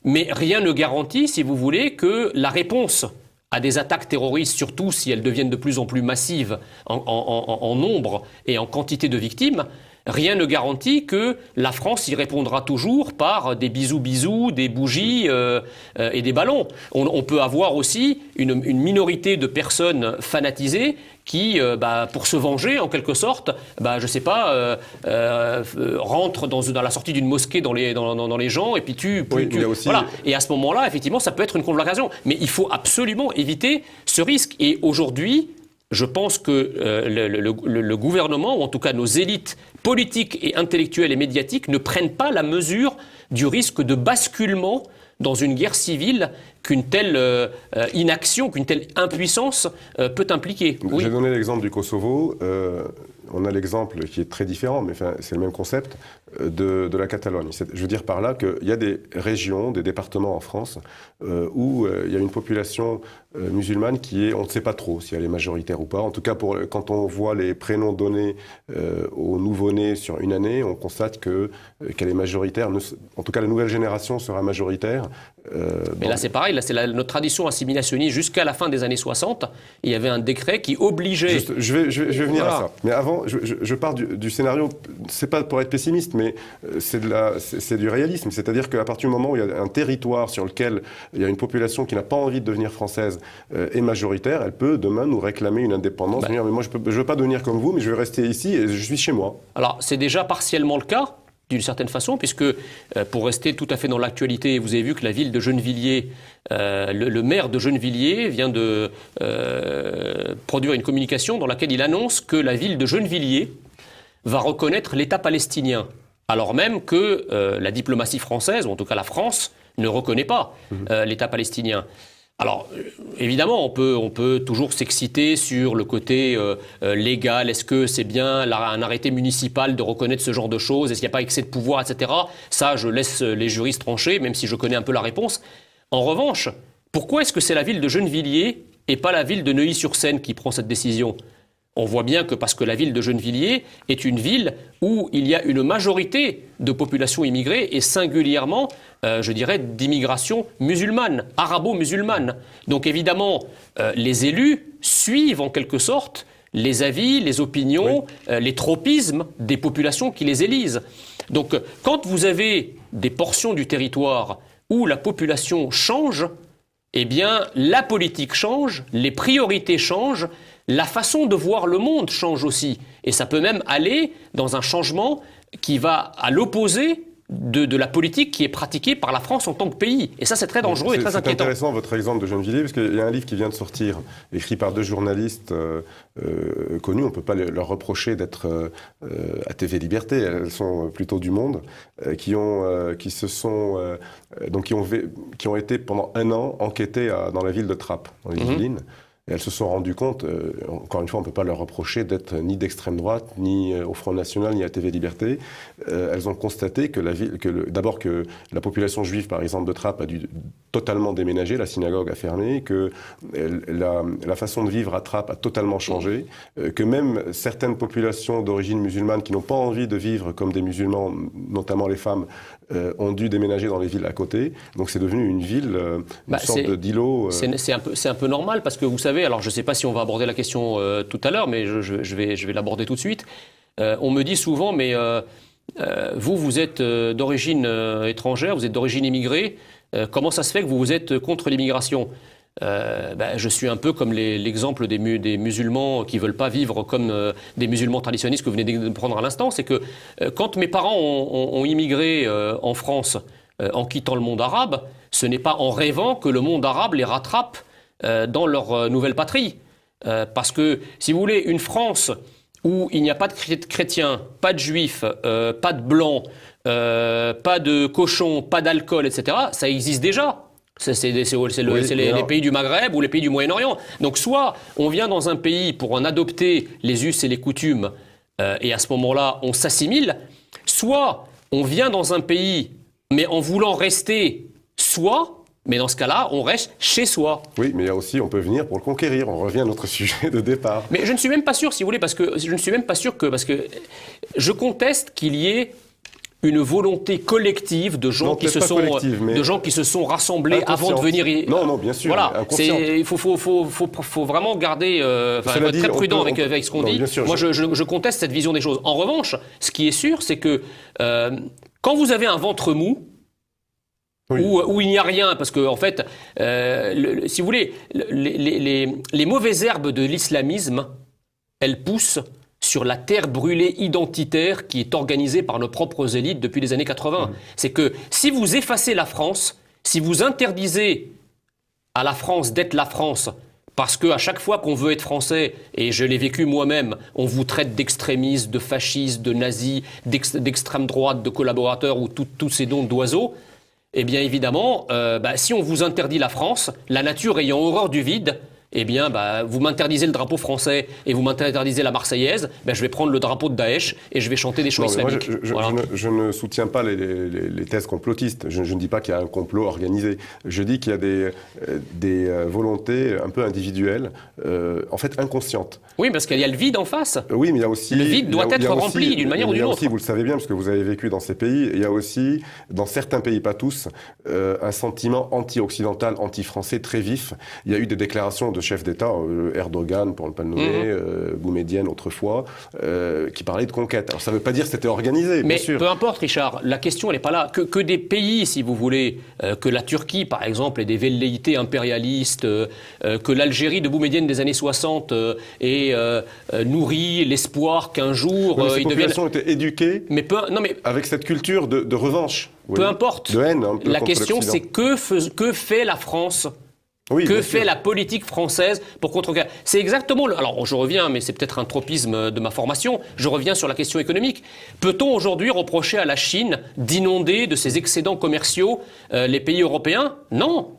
Mais rien ne garantit, si vous voulez, que la réponse à des attaques terroristes, surtout si elles deviennent de plus en plus massives en nombre et en quantité de victimes, rien ne garantit que la France y répondra toujours par des bisous, des bougies et des ballons. On peut avoir aussi une minorité de personnes fanatisées qui, pour se venger, en quelque sorte, je sais pas, rentrent dans la sortie d'une mosquée dans les gens et puis voilà. Et à ce moment-là, effectivement, ça peut être une conflagration. Mais il faut absolument éviter ce risque. Et aujourd'hui, je pense que le gouvernement, ou en tout cas nos élites politiques et intellectuelles et médiatiques, ne prennent pas la mesure du risque de basculement dans une guerre civile qu'une telle inaction, qu'une telle impuissance peut impliquer. Oui. J'ai donné l'exemple du Kosovo. On a l'exemple qui est très différent, mais c'est le même concept, de la Catalogne. Je veux dire par là qu'il y a des régions, des départements en France où il y a une population musulmane qui est, on ne sait pas trop si elle est majoritaire ou pas. En tout cas, quand on voit les prénoms donnés aux nouveau-nés sur une année, on constate qu'elle est majoritaire. En tout cas, la nouvelle génération sera majoritaire. Mais là, c'est pareil. Là, c'est notre tradition assimilationniste jusqu'à la fin des années 60. Il y avait un décret qui obligeait... Je vais venir à ça. Mais avant, je pars du scénario, c'est pas pour être pessimiste, mais c'est du réalisme. C'est-à-dire qu'à partir du moment où il y a un territoire sur lequel il y a une population qui n'a pas envie de devenir française et majoritaire, elle peut demain nous réclamer une indépendance. Dire, mais moi, je ne veux pas devenir comme vous, mais je veux rester ici et je suis chez moi. Alors, c'est déjà partiellement le cas, d'une certaine façon, puisque pour rester tout à fait dans l'actualité, vous avez vu que la ville de Gennevilliers, le maire de Gennevilliers vient de produire une communication dans laquelle il annonce que la ville de Gennevilliers va reconnaître l'État palestinien, alors même que la diplomatie française, ou en tout cas la France, ne reconnaît pas l'État palestinien. Alors, évidemment, on peut toujours s'exciter sur le côté légal. Est-ce que c'est bien un arrêté municipal de reconnaître ce genre de choses? Est-ce qu'il n'y a pas excès de pouvoir, etc. Ça, je laisse les juristes trancher, même si je connais un peu la réponse. En revanche, pourquoi est-ce que c'est la ville de Gennevilliers et pas la ville de Neuilly-sur-Seine qui prend cette décision? On voit bien que parce que la ville de Gennevilliers est une ville où il y a une majorité de population immigrée et singulièrement, je dirais, d'immigration musulmane, arabo-musulmane. Donc évidemment, les élus suivent en quelque sorte les avis, les opinions, les tropismes des populations qui les élisent. Donc quand vous avez des portions du territoire où la population change, eh bien la politique change, les priorités changent, la façon de voir le monde change aussi. Et ça peut même aller dans un changement qui va à l'opposé de la politique qui est pratiquée par la France en tant que pays. Et ça, c'est très dangereux et très inquiétant. C'est intéressant votre exemple de Gennevilliers, parce qu'il y a un livre qui vient de sortir, écrit par 2 journalistes connus. On ne peut pas leur reprocher d'être à TV Liberté. Elles sont plutôt du Monde, qui ont été pendant 1 an enquêtées dans la ville de Trappes, dans les Yvelines. Et elles se sont rendues compte, encore une fois, on ne peut pas leur reprocher d'être ni d'extrême droite, ni au Front National, ni à TV Liberté. Elles ont constaté que d'abord que la population juive, par exemple, de Trappes a dû totalement déménager, la synagogue a fermé, que la façon de vivre à Trappes a totalement changé, que même certaines populations d'origine musulmane qui n'ont pas envie de vivre comme des musulmans, notamment les femmes, ont dû déménager dans les villes à côté. Donc c'est devenu une ville, une sorte d'îlot. C'est un peu normal parce que vous savez, alors je ne sais pas si on va aborder la question tout à l'heure, mais je vais l'aborder tout de suite. On me dit souvent, mais vous êtes d'origine étrangère, vous êtes d'origine immigrée, comment ça se fait que vous êtes contre l'immigration? Je suis un peu comme l'exemple des musulmans qui ne veulent pas vivre comme des musulmans traditionnistes que vous venez de prendre à l'instant. C'est que quand mes parents ont immigré en France en quittant le monde arabe, ce n'est pas en rêvant que le monde arabe les rattrape dans leur nouvelle patrie. Parce que, si vous voulez, une France où il n'y a pas de chrétiens, pas de juifs, pas de blancs, pas de cochons, pas d'alcool, etc., ça existe déjà. C'est les pays du Maghreb ou les pays du Moyen-Orient. Donc soit on vient dans un pays pour en adopter les us et les coutumes et à ce moment-là on s'assimile, soit on vient dans un pays mais en voulant rester soi, mais dans ce cas-là on reste chez soi. Oui, mais il y a aussi on peut venir pour le conquérir. On revient à notre sujet de départ. Mais je ne suis même pas sûr, si vous voulez, parce que parce que je conteste qu'il y ait une volonté collective de gens, qui se sont rassemblés avant de venir. Non, bien sûr. Voilà, il faut vraiment garder, être très prudent avec ce qu'on dit. Sûr, moi, je conteste cette vision des choses. En revanche, ce qui est sûr, c'est que quand vous avez un ventre mou, où il n'y a rien, parce que en fait, si vous voulez, les mauvaises herbes de l'islamisme, elles poussent sur la terre brûlée identitaire qui est organisée par nos propres élites depuis les années 80. C'est que si vous effacez la France, si vous interdisez à la France d'être la France, parce qu'à chaque fois qu'on veut être français, et je l'ai vécu moi-même, on vous traite d'extrémistes, de fascistes, de nazis, d'extrême droite, de collaborateurs ou tous ces noms d'oiseaux, eh bien évidemment, si on vous interdit la France, la nature ayant horreur du vide, eh bien, vous m'interdisez le drapeau français et vous m'interdisez la Marseillaise, je vais prendre le drapeau de Daesh et je vais chanter des chants islamiques. Je ne soutiens pas les thèses complotistes. Je ne dis pas qu'il y a un complot organisé. Je dis qu'il y a des volontés un peu individuelles, en fait inconscientes. Oui, parce qu'il y a le vide en face. Oui, mais il y a aussi... Le vide doit être rempli d'une manière ou d'une autre. Il y a aussi, vous le savez bien, parce que vous avez vécu dans ces pays, il y a aussi, dans certains pays, pas tous, un sentiment anti-occidental, anti-français très vif. Il y a eu des déclarations de de chefs d'État, Erdogan pour ne pas le nommer, Boumedienne autrefois, qui parlaient de conquête. Alors ça ne veut pas dire que c'était organisé, mais bien sûr. Peu importe, Richard, la question elle n'est pas là. Que des pays, si vous voulez, que la Turquie par exemple ait des velléités impérialistes, que l'Algérie de Boumedienne des années 60 ait nourri l'espoir qu'un jour ces populations étaient éduquées avec cette culture de revanche. Peu importe. De haine, un peu la contre question c'est que fait la France? Oui, que fait la politique française pour contrecarrer? C'est exactement alors je reviens, mais c'est peut-être un tropisme de ma formation, je reviens sur la question économique. Peut-on aujourd'hui reprocher à la Chine d'inonder de ses excédents commerciaux les pays européens? Non.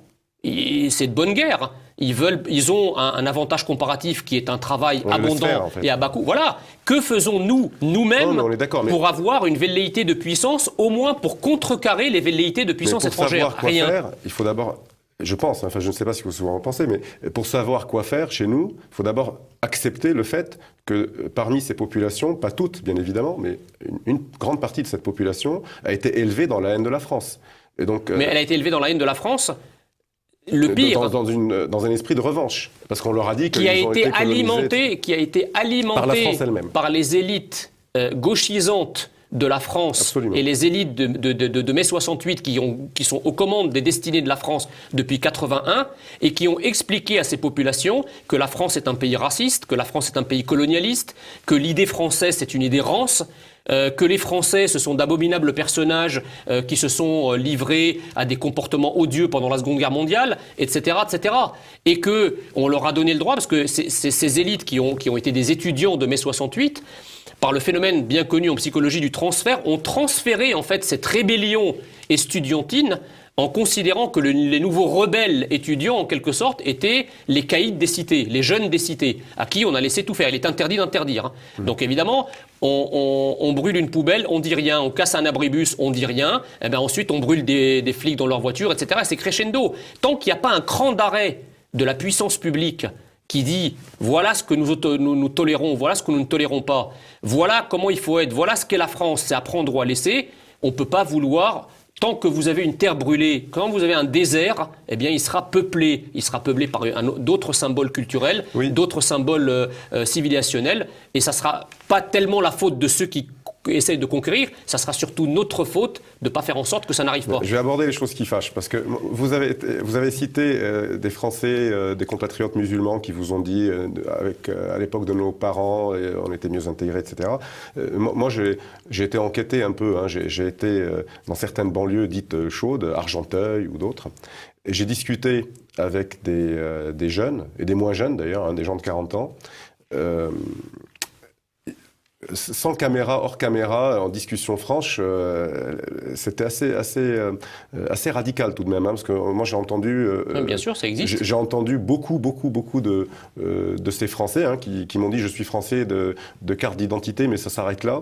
C'est de bonne guerre. Ils ont un avantage comparatif qui est un travail abondant et à bas coût. Voilà. Que faisons-nous, nous-mêmes, pour avoir une velléité de puissance, au moins pour contrecarrer les velléités de puissance étrangère? Rien. Faire, il faut d'abord, je pense, enfin je ne sais pas si vous souvent en pensez, mais pour savoir quoi faire chez nous, il faut d'abord accepter le fait que parmi ces populations, pas toutes bien évidemment, mais une grande partie de cette population a été élevée dans la haine de la France. Et donc, mais elle a été élevée dans la haine de la France. Le pire, dans un esprit de revanche, parce qu'on leur a dit qui a été alimenté par la France elle-même, par les élites gauchisantes de la France. Absolument. Et les élites de mai 68 qui sont aux commandes des destinées de la France depuis 81 et qui ont expliqué à ces populations que la France est un pays raciste, que la France est un pays colonialiste, que l'idée française c'est une idée rance, que les Français ce sont d'abominables personnages qui se sont livrés à des comportements odieux pendant la Seconde Guerre mondiale, etc., etc. Et que on leur a donné le droit, parce que ces élites qui ont été des étudiants de mai 68, par le phénomène bien connu en psychologie du transfert, ont transféré en fait cette rébellion estudiantine en considérant que les nouveaux rebelles étudiants, en quelque sorte, étaient les caïds des cités, les jeunes des cités, à qui on a laissé tout faire. Il est interdit d'interdire. Hein. Donc évidemment, on brûle une poubelle, on dit rien, on casse un abribus, on dit rien, et bien ensuite on brûle des flics dans leur voiture, etc. Et c'est crescendo. Tant qu'il n'y a pas un cran d'arrêt de la puissance publique qui dit voilà ce que nous tolérons, voilà ce que nous ne tolérons pas, voilà comment il faut être, voilà ce qu'est la France, c'est à prendre ou à laisser, on ne peut pas vouloir. Tant que vous avez une terre brûlée, quand vous avez un désert, eh bien, il sera peuplé par d'autres symboles culturels, d'autres symboles civilisationnels, et ça ne sera pas tellement la faute de ceux qui essayent de conquérir, ça sera surtout notre faute de ne pas faire en sorte que ça n'arrive pas. Je vais aborder les choses qui fâchent, parce que vous avez cité des Français, des compatriotes musulmans qui vous ont dit, à l'époque de nos parents, on était mieux intégrés, etc. Moi, j'ai été enquêté un peu, hein, j'ai été dans certaines banlieues dites chaudes, Argenteuil ou d'autres, et j'ai discuté avec des jeunes, et des moins jeunes d'ailleurs, hein, des gens de 40 ans, sans caméra, hors caméra, en discussion franche, c'était assez radical tout de même, hein, parce que moi j'ai entendu... bien sûr, ça existe. J'ai entendu beaucoup de ces Français hein, qui m'ont dit « je suis Français de carte d'identité, mais ça s'arrête là ».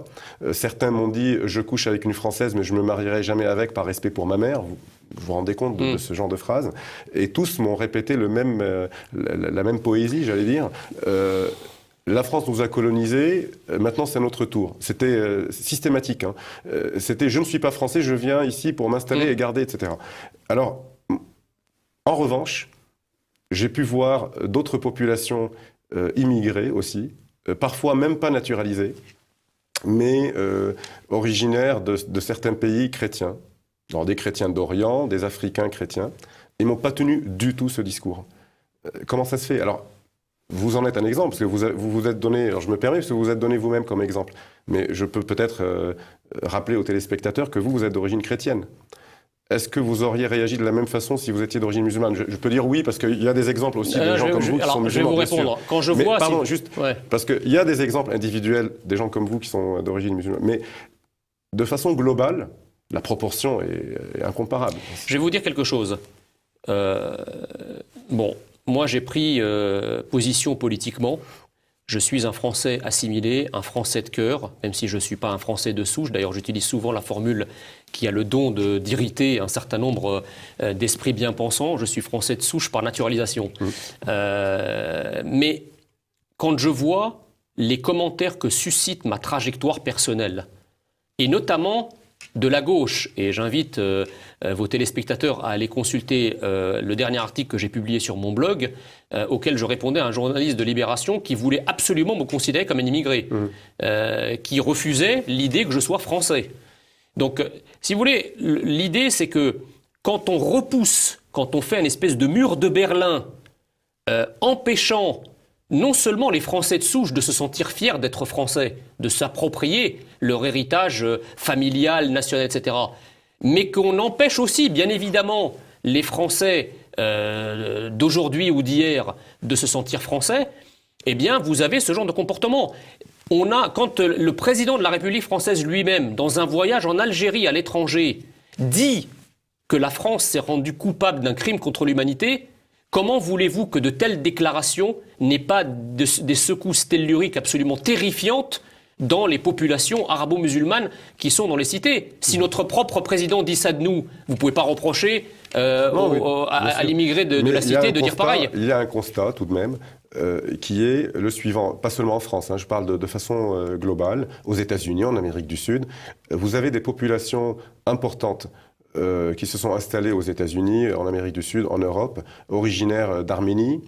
Certains m'ont dit « je couche avec une Française, mais je ne me marierai jamais avec par respect pour ma mère ». Vous vous rendez compte de ce genre de phrase? Et tous m'ont répété la même poésie, j'allais dire. La France nous a colonisés, maintenant c'est notre tour. C'était systématique. Hein. C'était « je ne suis pas français, je viens ici pour m'installer et garder, etc. » Alors, en revanche, j'ai pu voir d'autres populations immigrées aussi, parfois même pas naturalisées, mais originaires de certains pays chrétiens. Alors, des chrétiens d'Orient, des Africains chrétiens. Ils ne m'ont pas tenu du tout ce discours. Comment ça se fait? Alors, vous en êtes un exemple, parce que vous vous êtes donné, alors je me permets, parce que vous vous êtes donné vous-même comme exemple, mais je peux peut-être rappeler aux téléspectateurs que vous êtes d'origine chrétienne. Est-ce que vous auriez réagi de la même façon si vous étiez d'origine musulmane? Je peux dire oui, parce qu'il y a des exemples aussi de gens comme vous qui sont musulmans. Je vais vous répondre. Quand je vois... Pardon, juste, parce qu'il y a des exemples individuels des gens comme vous qui sont d'origine musulmane, mais de façon globale, la proportion est incomparable. Je vais vous dire quelque chose. Moi, j'ai pris position politiquement. Je suis un Français assimilé, un Français de cœur, même si je ne suis pas un Français de souche. D'ailleurs, j'utilise souvent la formule qui a le don d'irriter un certain nombre d'esprits bien pensants. Je suis Français de souche par naturalisation. Mais quand je vois les commentaires que suscite ma trajectoire personnelle, et notamment de la gauche, et j'invite vos téléspectateurs à aller consulter le dernier article que j'ai publié sur mon blog, auquel je répondais à un journaliste de Libération qui voulait absolument me considérer comme un immigré, qui refusait l'idée que je sois français. Donc, si vous voulez, l'idée c'est que quand on repousse, quand on fait une espèce de mur de Berlin, empêchant non seulement les Français de souche de se sentir fiers d'être Français, de s'approprier leur héritage familial, national, etc., mais qu'on empêche aussi, bien évidemment, les Français d'aujourd'hui ou d'hier de se sentir Français, eh bien, vous avez ce genre de comportement. Quand le président de la République française lui-même, dans un voyage en Algérie à l'étranger, dit que la France s'est rendue coupable d'un crime contre l'humanité, comment voulez-vous que de telles déclarations n'aient pas des secousses telluriques absolument terrifiantes dans les populations arabo-musulmanes qui sont dans les cités? Si notre propre président dit ça de nous, vous ne pouvez pas reprocher à l'immigré de la cité de dire pareil. Il y a un constat tout de même qui est le suivant, pas seulement en France, je parle de façon globale, aux États-Unis, en Amérique du Sud, vous avez des populations importantes qui se sont installés aux États-Unis, en Amérique du Sud, en Europe, originaires d'Arménie,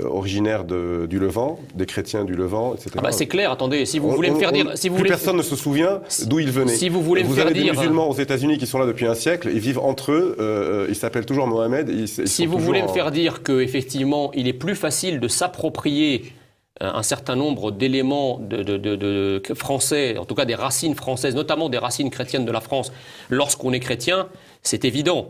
originaires du Levant, des chrétiens du Levant, etc. Ah bah c'est clair, attendez, si vous voulez me faire dire... Plus personne ne se souvient d'où ils venaient. Si vous voulez me faire avez dire... des musulmans aux États-Unis qui sont là depuis un siècle, ils vivent entre eux, ils s'appellent toujours Mohamed. Si vous voulez me faire dire qu'effectivement, il est plus facile de s'approprier un certain nombre d'éléments de français, en tout cas des racines françaises, notamment des racines chrétiennes de la France, lorsqu'on est chrétien, c'est évident.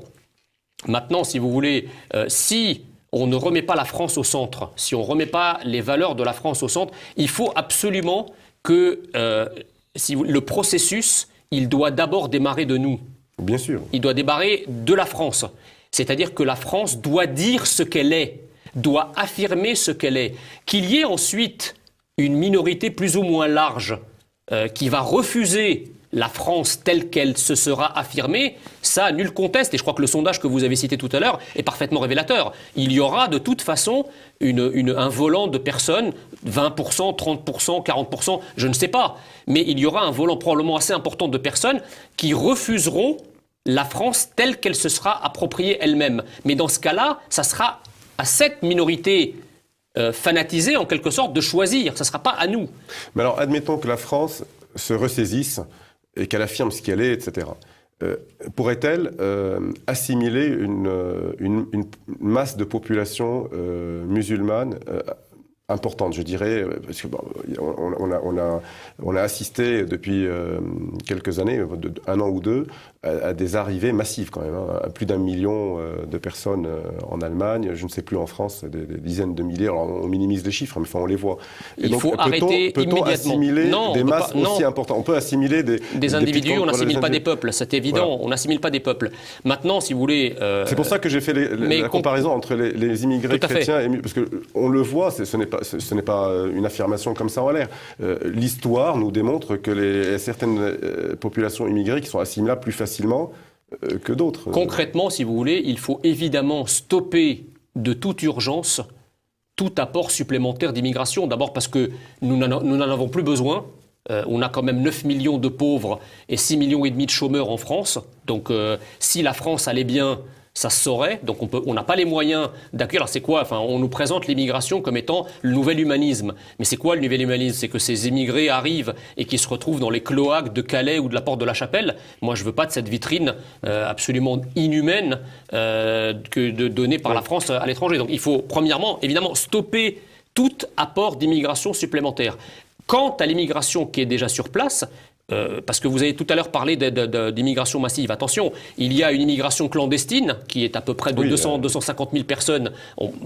Maintenant, si vous voulez, si on ne remet pas la France au centre, si on ne remet pas les valeurs de la France au centre, il faut absolument que le processus, il doit d'abord démarrer de nous. Bien sûr. Il doit démarrer de la France. C'est-à-dire que la France doit dire ce qu'elle est, doit affirmer ce qu'elle est. Qu'il y ait ensuite une minorité plus ou moins large qui va refuser la France telle qu'elle se sera affirmée, ça, nul conteste. Et je crois que le sondage que vous avez cité tout à l'heure est parfaitement révélateur. Il y aura de toute façon un volant de personnes, 20%, 30%, 40%, je ne sais pas. Mais il y aura un volant probablement assez important de personnes qui refuseront la France telle qu'elle se sera appropriée elle-même. Mais dans ce cas-là, ça sera à cette minorité fanatisée, en quelque sorte, de choisir. Ça ne sera pas à nous. Mais alors, admettons que la France se ressaisisse et qu'elle affirme ce qu'elle est, etc. Pourrait-elle assimiler une masse de population musulmane importante, je dirais, parce que on a assisté depuis quelques années, un an ou deux, à des arrivées massives quand même, à plus d'1 million de personnes en Allemagne, je ne sais plus en France, des dizaines de milliers. Alors on minimise les chiffres, mais enfin on les voit. Et il donc, faut arrêter immédiatement. Assimiler des masses aussi importantes? On peut assimiler des individus, on n'assimile pas des peuples, c'est évident, voilà. On n'assimile pas des peuples. Maintenant, si vous voulez... C'est pour ça que j'ai fait la comparaison entre les immigrés chrétiens, parce qu'on le voit, ce n'est pas une affirmation comme ça en l'air. L'histoire nous démontre que certaines populations immigrées qui sont assimilables plus facilement que d'autres. Concrètement, si vous voulez, il faut évidemment stopper de toute urgence tout apport supplémentaire d'immigration. D'abord parce que nous n'en avons plus besoin. On a quand même 9 millions de pauvres et 6,5 millions de chômeurs en France. Donc si la France allait bien, ça se saurait, donc on n'a pas les moyens d'accueillir. Alors c'est quoi? Enfin, on nous présente l'immigration comme étant le nouvel humanisme. Mais c'est quoi le nouvel humanisme? C'est que ces immigrés arrivent et qui se retrouvent dans les cloaques de Calais ou de la Porte de la Chapelle. Moi, je ne veux pas de cette vitrine absolument inhumaine donnée par la France à l'étranger. Donc il faut, premièrement, évidemment, stopper tout apport d'immigration supplémentaire. Quant à l'immigration qui est déjà sur place, parce que vous avez tout à l'heure parlé d'immigration massive. Attention, il y a une immigration clandestine qui est à peu près de 250 000 personnes.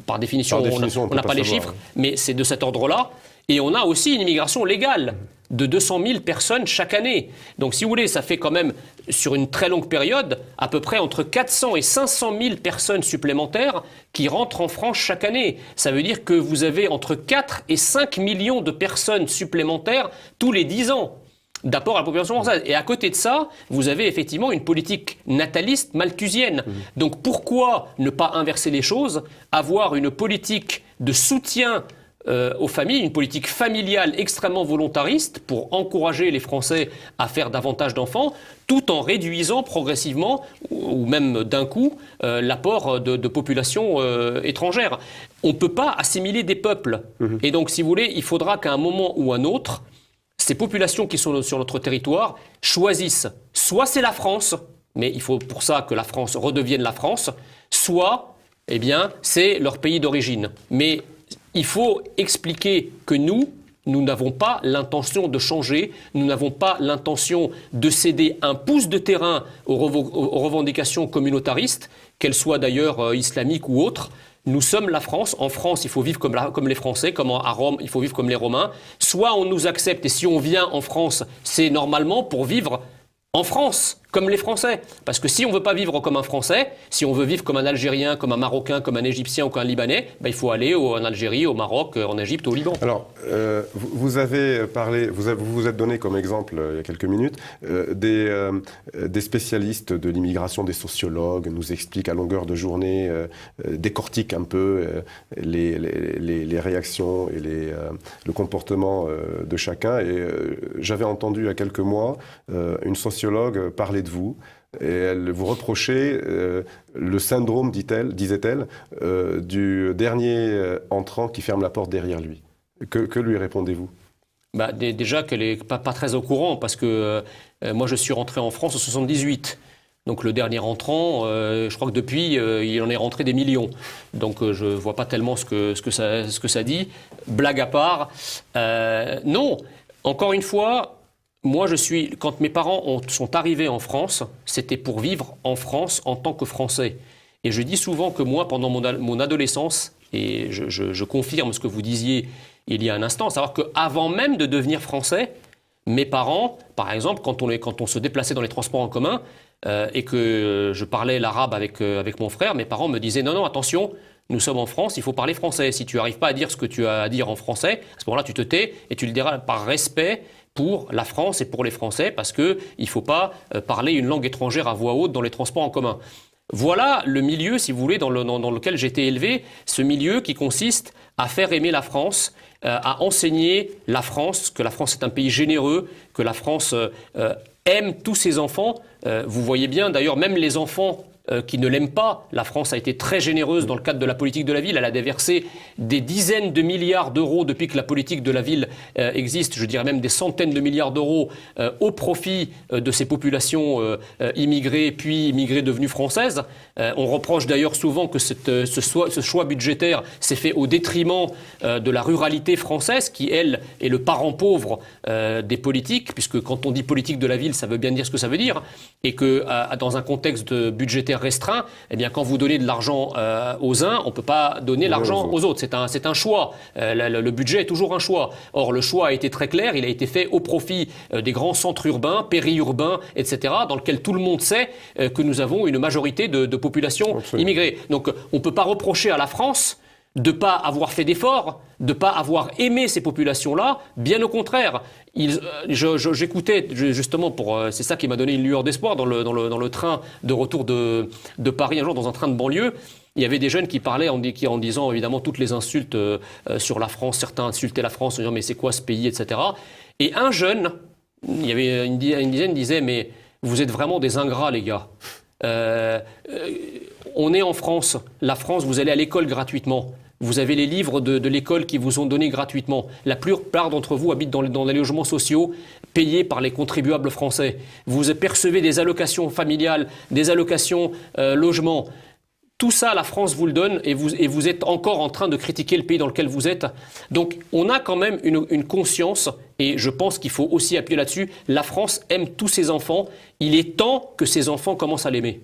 Par définition, on n'a pas les chiffres, mais c'est de cet ordre-là. Et on a aussi une immigration légale de 200 000 personnes chaque année. Donc si vous voulez, ça fait quand même, sur une très longue période, à peu près entre 400 et 500 000 personnes supplémentaires qui rentrent en France chaque année. Ça veut dire que vous avez entre 4 et 5 millions de personnes supplémentaires tous les 10 ans. D'apport à la population française. Et à côté de ça, vous avez effectivement une politique nataliste malthusienne. Donc pourquoi ne pas inverser les choses, avoir une politique de soutien aux familles, une politique familiale extrêmement volontariste pour encourager les Français à faire davantage d'enfants, tout en réduisant progressivement, ou même d'un coup, l'apport de populations étrangères. On ne peut pas assimiler des peuples. Et donc, si vous voulez, il faudra qu'à un moment ou un autre, ces populations qui sont sur notre territoire choisissent, soit c'est la France, mais il faut pour ça que la France redevienne la France, soit, eh bien, c'est leur pays d'origine. Mais il faut expliquer que nous n'avons pas l'intention de changer, nous n'avons pas l'intention de céder un pouce de terrain aux revendications communautaristes, qu'elles soient d'ailleurs islamiques ou autres. Nous sommes la France. En France, il faut vivre comme les Français, comme à Rome, il faut vivre comme les Romains. Soit on nous accepte, et si on vient en France, c'est normalement pour vivre en France, comme les Français. Parce que si on ne veut pas vivre comme un Français, si on veut vivre comme un Algérien, comme un Marocain, comme un Égyptien ou comme un Libanais, il faut aller en Algérie, au Maroc, en Égypte, au Liban. Alors, vous avez parlé, vous vous êtes donné comme exemple, il y a quelques minutes, des spécialistes de l'immigration, des sociologues, nous expliquent à longueur de journée, décortiquent un peu les réactions et le comportement de chacun. Et j'avais entendu il y a quelques mois une sociologue parler de vous, et elle vous reprochait le syndrome, disait-elle, du dernier entrant qui ferme la porte derrière lui. Que lui répondez-vous ? Déjà qu'elle n'est pas très au courant, parce que moi je suis rentré en France en 78. Donc le dernier entrant, je crois que depuis, il en est rentré des millions. Donc je ne vois pas tellement ce que ça dit. Blague à part, non, encore une fois, moi, quand mes parents sont arrivés en France, c'était pour vivre en France en tant que Français. Et je dis souvent que moi, pendant mon adolescence, et je confirme ce que vous disiez il y a un instant, à savoir qu'avant même de devenir Français, mes parents, par exemple, quand on se déplaçait dans les transports en commun et que je parlais l'arabe avec mon frère, mes parents me disaient « Non, attention, nous sommes en France, il faut parler français. Si tu n'arrives pas à dire ce que tu as à dire en français, à ce moment-là, tu te tais et tu le diras par respect pour la France et pour les Français, parce qu'il ne faut pas parler une langue étrangère à voix haute dans les transports en commun. » Voilà le milieu, si vous voulez, dans lequel j'ai été élevé, ce milieu qui consiste à faire aimer la France, à enseigner la France, que la France est un pays généreux, que la France aime tous ses enfants. Vous voyez bien, d'ailleurs, même les enfants qui ne l'aiment pas. La France a été très généreuse dans le cadre de la politique de la ville. Elle a déversé des dizaines de milliards d'euros depuis que la politique de la ville existe, je dirais même des centaines de milliards d'euros au profit de ces populations immigrées puis immigrées devenues françaises. On reproche d'ailleurs souvent que ce choix budgétaire s'est fait au détriment de la ruralité française qui, elle, est le parent pauvre des politiques, puisque quand on dit politique de la ville, ça veut bien dire ce que ça veut dire, et que dans un contexte budgétaire restreint, eh bien, quand vous donnez de l'argent aux uns, on ne peut pas donner l'argent aux autres. C'est un choix. Le budget est toujours un choix. Or, le choix a été très clair. Il a été fait au profit des grands centres urbains, périurbains, etc., dans lesquels tout le monde sait que nous avons une majorité de population immigrée. Donc, on ne peut pas reprocher à la France de ne pas avoir fait d'efforts, de ne pas avoir aimé ces populations-là. Bien au contraire. J'écoutais justement, c'est ça qui m'a donné une lueur d'espoir dans le train de retour de Paris un jour, dans un train de banlieue. Il y avait des jeunes qui parlaient en disant évidemment toutes les insultes sur la France. Certains insultaient la France en disant mais c'est quoi ce pays, etc. Et un jeune, il y avait une dizaine, disait mais vous êtes vraiment des ingrats les gars. On est en France. La France, vous allez à l'école gratuitement. Vous avez les livres de l'école qui vous sont donnés gratuitement. La plupart d'entre vous habitent dans les logements sociaux payés par les contribuables français. Vous percevez des allocations familiales, des allocations logement. Tout ça, la France vous le donne et vous êtes encore en train de critiquer le pays dans lequel vous êtes. Donc, on a quand même une conscience, et je pense qu'il faut aussi appuyer là-dessus. La France aime tous ses enfants. Il est temps que ses enfants commencent à l'aimer.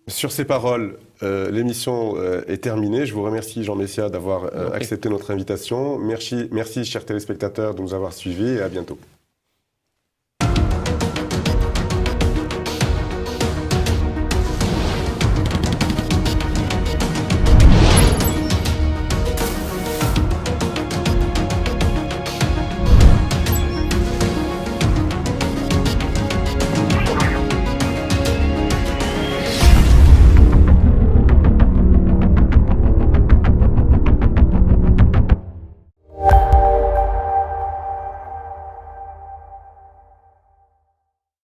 Sur ces paroles, l'émission est terminée. Je vous remercie, Jean Messia, d'avoir accepté notre invitation. Merci, chers téléspectateurs, de nous avoir suivis et à bientôt.